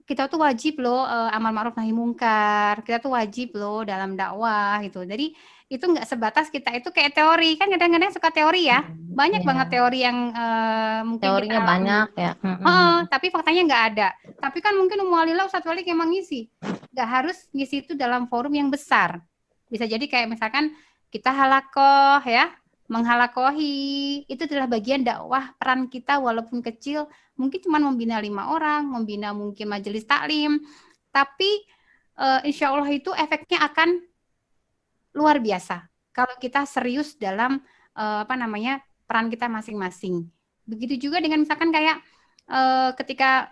kita tuh wajib loh amal ma'ruf nahi mungkar. Kita tuh wajib loh dalam dakwah gitu. Jadi itu nggak sebatas kita itu kayak teori. Kan kadang-kadang suka teori ya. Banyak Iya. banget teori yang mungkin Teorinya kita banyak ya. tapi faktanya nggak ada. Tapi kan mungkin Walila Ustadz Walik emang ngisi. Nggak harus ngisi itu dalam forum yang besar. Bisa jadi kayak misalkan kita halakoh ya, menghalakohi. Itu adalah bagian dakwah peran kita walaupun kecil. Mungkin cuma membina 5 orang, membina mungkin majelis taklim. Tapi insya Allah itu efeknya akan luar biasa. Kalau kita serius dalam peran kita masing-masing. Begitu juga dengan misalkan kayak ketika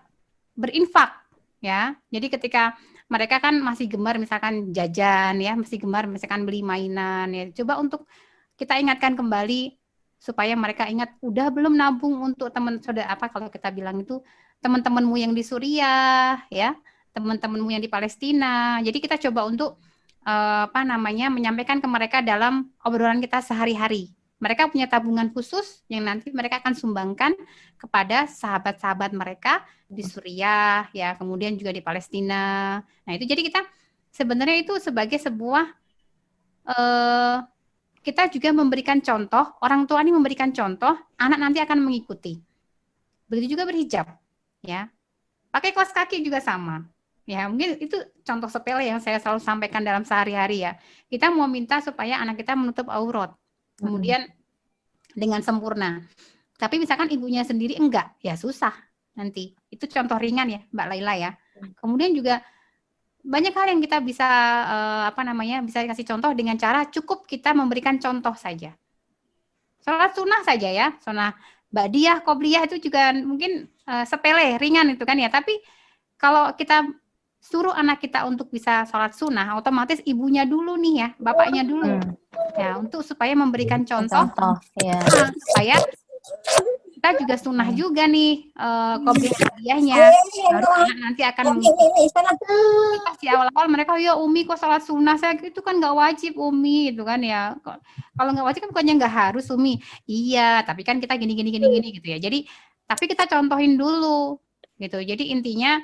berinfak ya. Jadi ketika mereka kan masih gemar misalkan jajan ya, masih gemar misalkan beli mainan ya. Coba untuk kita ingatkan kembali supaya mereka ingat udah belum nabung untuk teman saudara kalau kita bilang itu teman-temanmu yang di Suriah ya, teman-temanmu yang di Palestina. Jadi kita coba untuk menyampaikan ke mereka dalam obrolan kita sehari-hari. Mereka punya tabungan khusus yang nanti mereka akan sumbangkan kepada sahabat-sahabat mereka di Suriah, ya, kemudian juga di Palestina. Nah, itu jadi kita sebenarnya itu sebagai sebuah kita juga memberikan contoh, orang tua ini memberikan contoh, anak nanti akan mengikuti. Begitu juga berhijab, ya. Pakai kaos kaki juga sama. Ya, mungkin itu contoh sepele yang saya selalu sampaikan dalam sehari-hari ya. Kita mau minta supaya anak kita menutup aurat. Kemudian dengan sempurna. Tapi misalkan ibunya sendiri enggak, ya susah nanti. Itu contoh ringan ya, Mbak Laila ya. Kemudian juga banyak hal yang kita bisa bisa kasih contoh dengan cara cukup kita memberikan contoh saja. Sholat sunnah saja ya, sunnah ba'diyah, qobliyah itu juga mungkin sepele, ringan itu kan ya. Tapi kalau kita suruh anak kita untuk bisa sholat sunnah, otomatis ibunya dulu nih ya, bapaknya dulu. Ya, untuk supaya memberikan contoh ya. Supaya kita juga sunnah juga nih qobliyahnya. Baru anak nanti akan mengikuti. Pas di awal-awal mereka, ya Umi kok sholat sunnah, saya itu kan nggak wajib Umi, gitu kan ya. Kalau nggak wajib kan bukannya nggak harus Umi. Iya, tapi kan kita gini gitu ya. Jadi, tapi kita contohin dulu, gitu. Jadi intinya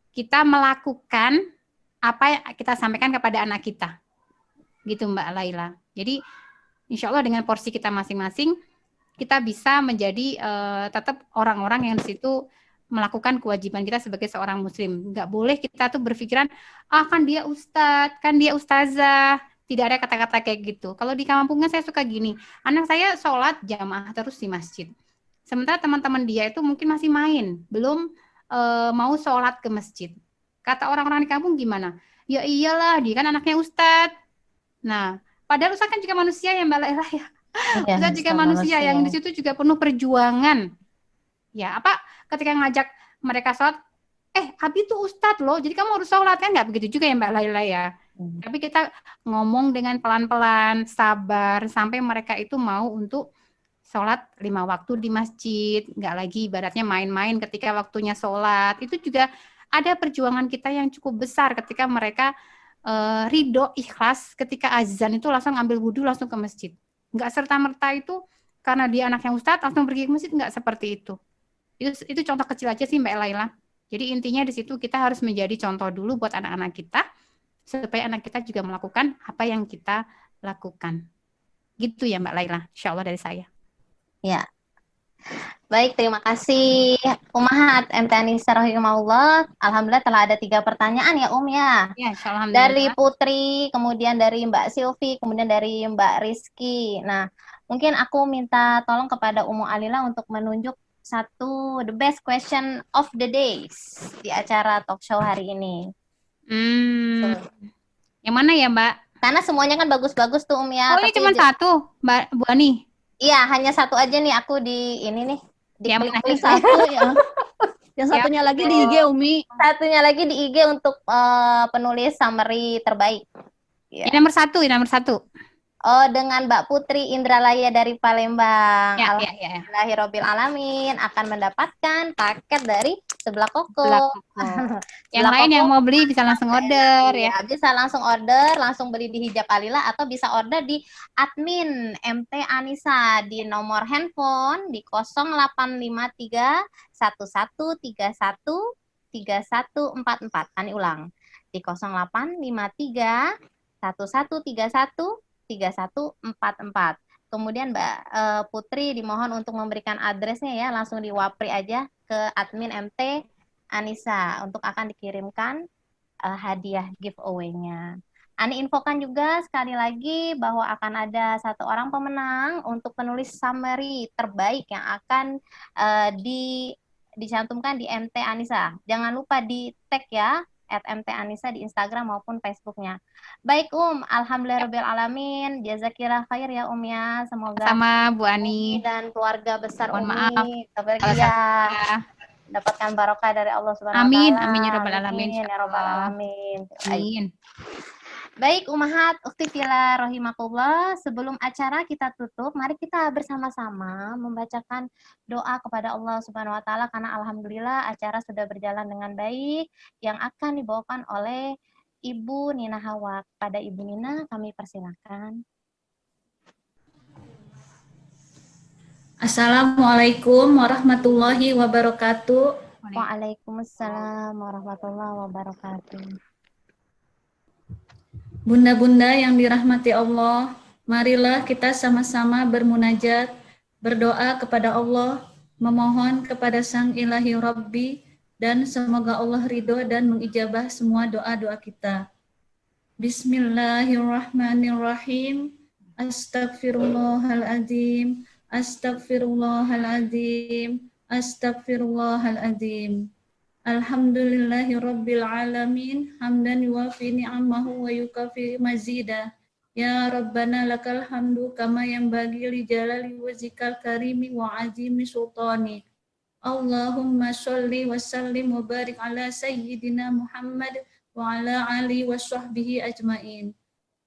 kita melakukan apa yang kita sampaikan kepada anak kita, gitu Mbak Laila. Jadi insya Allah dengan porsi kita masing-masing, kita bisa menjadi tetap orang-orang yang di situ melakukan kewajiban kita sebagai seorang muslim. Nggak boleh kita tuh berpikiran, kan dia ustadz, kan dia ustazah. Tidak ada kata-kata kayak gitu. Kalau di kampungnya saya suka gini, anak saya sholat jamaah terus di masjid. Sementara teman-teman dia itu mungkin masih main, belum mau sholat ke masjid. Kata orang-orang di kampung gimana? Ya iyalah, dia kan anaknya ustadz. Nah, padahal ustadz kan juga manusia ya Mbak Laila ya. Ustadz juga manusia yang di situ juga penuh perjuangan. Ya, ketika ngajak mereka sholat, Abi tuh ustadz loh, jadi kamu harus sholat, kan nggak begitu juga ya Mbak Laila ya. Tapi kita ngomong dengan pelan-pelan, sabar, sampai mereka itu mau untuk sholat 5 waktu di masjid, nggak lagi ibaratnya main-main ketika waktunya sholat. Itu juga ada perjuangan kita yang cukup besar ketika mereka ridho, ikhlas, ketika azan itu langsung ambil wudhu, langsung ke masjid. Nggak serta-merta itu karena dia anak yang ustadz, langsung pergi ke masjid, nggak seperti itu. Itu contoh kecil aja sih Mbak Laila. Jadi intinya di situ kita harus menjadi contoh dulu buat anak-anak kita, supaya anak kita juga melakukan apa yang kita lakukan. Gitu ya Mbak Laila, insya Allah dari saya. Ya, Baik, terima kasih Umahat MT Anissa rahimahullah. Alhamdulillah telah ada 3 pertanyaan ya ya. Ya, insyaallah Dari alhamdulillah. Putri, kemudian dari Mbak Silvi, kemudian dari Mbak Rizky. Nah, mungkin aku minta tolong kepada Umu Alila untuk menunjuk satu the best question of the days di acara talk show hari ini. Yang mana ya, Mbak? Karena semuanya kan bagus-bagus tuh ya. Oh, ini cuma satu, Mbak Bu Ani. Iya, hanya satu aja nih aku di ini nih. Di Yang klik-klik satu ya. Yang satunya lagi di IG, Umi. Satunya lagi di IG untuk penulis summary terbaik. Ya. Nomor 1, nomor 1. Oh, dengan Mbak Putri Indralaya dari Palembang. Ya. Alhamdulillahirabbil alamin akan mendapatkan paket dari Sebelah Koko. Yang lain yang mau beli bisa langsung order ya. Bisa langsung order, langsung beli di Hijab Alila atau bisa order di admin MT Anissa di nomor handphone di 0853 1131 3144. Ani ulang. Di 0853 1131 3144. Kemudian Mbak Putri dimohon untuk memberikan addressnya ya, langsung di wapri aja ke admin MT Anissa untuk akan dikirimkan hadiah giveaway-nya. Ani infokan juga sekali lagi bahwa akan ada 1 orang pemenang untuk penulis summary terbaik yang akan dicantumkan di MT Anissa. Jangan lupa di tag ya, @MT Anissa di Instagram maupun Facebooknya. Baik alhamdulillahirabbil alamin. Jazakillah khair ya ya. Semoga sama Bu Ani dan keluarga besar maaf berbahagia, mendapatkan barokah dari Allah Subhanahu wa taala. Amin ya rabbal alamin. Ya rabbal alamin. Amin. Baik Umahat, ukhti fillah rahimakumullah, sebelum acara kita tutup, mari kita bersama-sama membacakan doa kepada Allah Subhanahu wa taala karena alhamdulillah acara sudah berjalan dengan baik yang akan dibawakan oleh Ibu Nina Hawa. Pada Ibu Nina kami persilakan. Assalamualaikum warahmatullahi wabarakatuh. Waalaikumsalam warahmatullahi wabarakatuh. Bunda-bunda yang dirahmati Allah, marilah kita sama-sama bermunajat, berdoa kepada Allah, memohon kepada Sang Ilahi Rabbi, dan semoga Allah ridho dan mengijabah semua doa-doa kita. Bismillahirrahmanirrahim. Astagfirullahaladzim. Astagfirullahaladzim. Astagfirullahaladzim. Alhamdulillahi Rabbil Alamin. Hamdan yuwafi ni'amahu wa yukafi mazida. Ya Rabbana lakal hamdu kama yang bagi li jalali wazikal karimi wa azimi sultani. Allahumma sholli wa sallim wa barik ala sayyidina Muhammad wa ala ali wa sahbihi ajmain.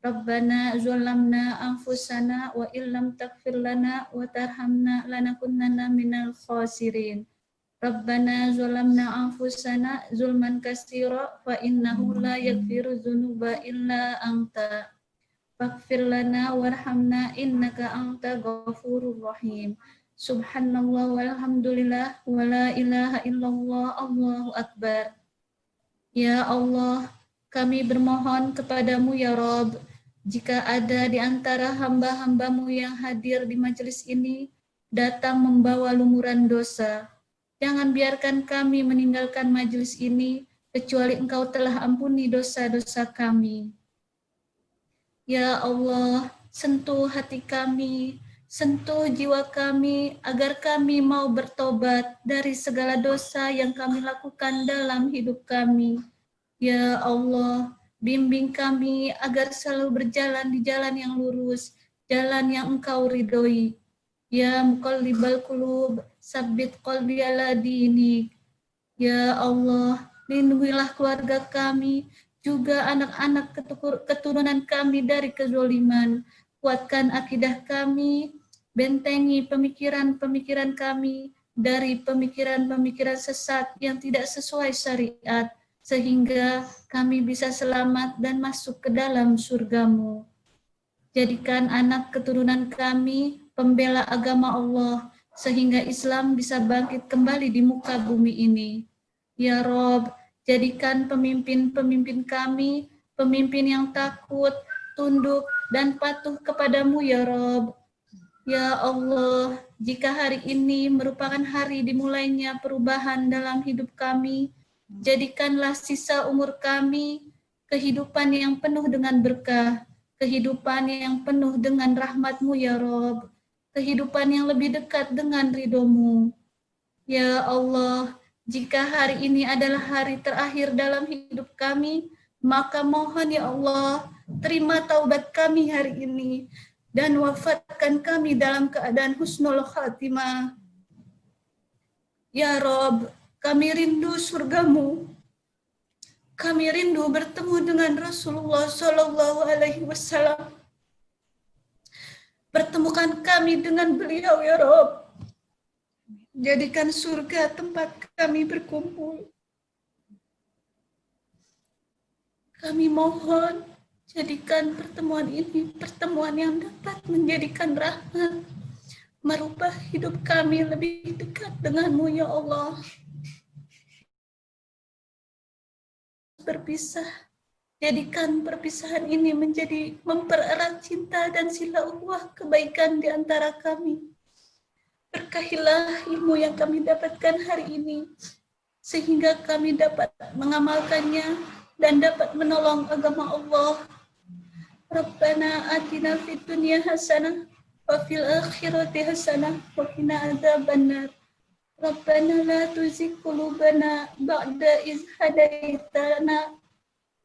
Rabbana zulamna anfusana wa illam takfir lana wa tarhamna lanakunanna minal khasirin. Rabbana zulamna anfusana zulman katsira fa innahu la yaghfiru dzunuba illa anta. Faghfir lana warhamna innaka anta ghafurur rahim. Subhanallah walhamdulillah wa la ilaha illallah Allahu akbar. Ya Allah, kami bermohon kepadamu ya Rabb, jika ada di antara hamba-hambamu yang hadir di majelis ini datang membawa lumuran dosa, jangan biarkan kami meninggalkan majelis ini kecuali Engkau telah ampuni dosa-dosa kami. Ya Allah, sentuh hati kami, sentuh jiwa kami agar kami mau bertobat dari segala dosa yang kami lakukan dalam hidup kami. Ya Allah, bimbing kami agar selalu berjalan di jalan yang lurus, jalan yang Engkau ridhoi. Ya muqallibal qulub, sabbit qalbi ala dinik. Ya Allah, lindungilah keluarga kami, juga anak-anak keturunan kami dari kezaliman. Kuatkan akidah kami, bentengi pemikiran-pemikiran kami dari pemikiran-pemikiran sesat yang tidak sesuai syariat, sehingga kami bisa selamat dan masuk ke dalam surga-Mu. Jadikan anak keturunan kami pembela agama Allah, sehingga Islam bisa bangkit kembali di muka bumi ini. Ya Rob, jadikan pemimpin-pemimpin kami, pemimpin yang takut, tunduk, dan patuh kepadamu ya Rob. Ya Allah, Jika hari ini merupakan hari dimulainya perubahan dalam hidup kami, jadikanlah sisa umur kami kehidupan yang penuh dengan berkah, kehidupan yang penuh dengan rahmat-Mu ya Rob, kehidupan yang lebih dekat dengan ridho-Mu. Ya Allah, jika hari ini adalah hari terakhir dalam hidup kami, maka mohon ya Allah, terima taubat kami hari ini, dan wafatkan kami dalam keadaan husnul khatimah. Ya Rob, kami rindu surga-Mu. Kami rindu bertemu dengan Rasulullah Shallallahu Alaihi Wasallam. Pertemukan kami dengan beliau ya Rob. Jadikan surga tempat kami berkumpul. Kami mohon, jadikan pertemuan ini pertemuan yang dapat menjadikan rahmat, merubah hidup kami lebih dekat dengan-Mu ya Allah. Berpisah, jadikan perpisahan ini menjadi mempererat cinta dan sila ukhuwah kebaikan di antara kami. Berkahilah ilmu yang kami dapatkan hari ini, sehingga kami dapat mengamalkannya dan dapat menolong agama Allah. Rabbana atina fid dunya hasanah wa fil akhirati hasanah wa qina adzabannar. Rabbana la tuzigh qulubana ba'da idh hadaitana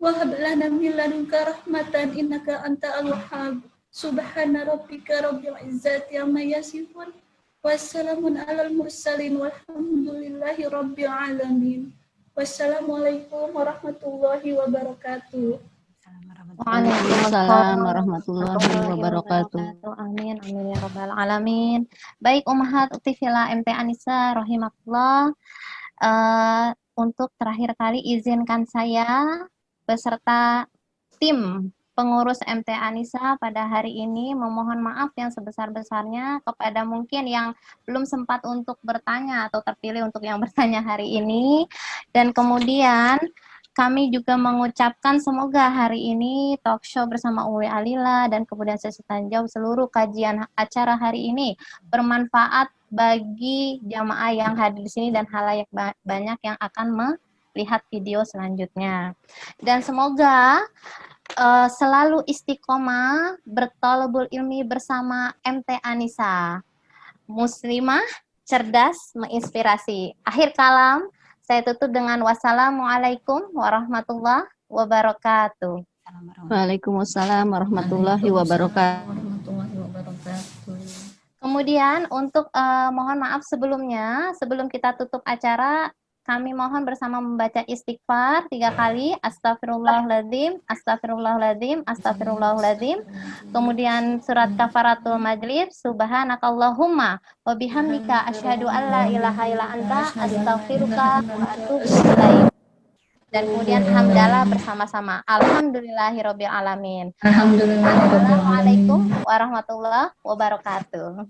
wa hab lana min ladunka rahmatan innaka antal wahhab. Subhana rabbika rabbil izzati amma yasifun. Wassalamun alal mursalin walhamdulillahi rabbil alamin. Wassalamualaikum warahmatullahi wabarakatuh. Waalaikumsalam warahmatullahi wabarakatuh. Amin, amin ya rabbal alamin. Baik Ummahat Ukti Fillah MT Anissa rahimakumullah. Untuk terakhir kali izinkan saya beserta tim pengurus MT Anissa pada hari ini memohon maaf yang sebesar-besarnya kepada mungkin yang belum sempat untuk bertanya atau terpilih untuk yang bertanya hari ini. Dan kemudian kami juga mengucapkan semoga hari ini talk show bersama Uwe Alila dan kemudian sesi tanya jawab seluruh kajian acara hari ini bermanfaat bagi jamaah yang hadir di sini dan halayak banyak yang akan melihat video selanjutnya. Dan semoga selalu istiqomah berthalabul ilmi bersama MT Anissa. Muslimah, cerdas, menginspirasi. Akhir kalam, saya tutup dengan wassalamualaikum warahmatullahi wabarakatuh. Waalaikumsalam warahmatullahi wabarakatuh. Kemudian untuk mohon maaf sebelumnya, sebelum kita tutup acara, kami mohon bersama membaca istighfar 3 kali, astagfirullahaladzim, astagfirullahaladzim, astagfirullahaladzim. Kemudian surat kafaratul majlis, subhanakallahumma wa bihamdika asyhadu an la ilaha illa anta astaghfiruka wa atubu ilaik. Dan kemudian hamdalah bersama-sama. Alhamdulillahirabbil alamin. Assalamualaikum warahmatullahi wabarakatuh.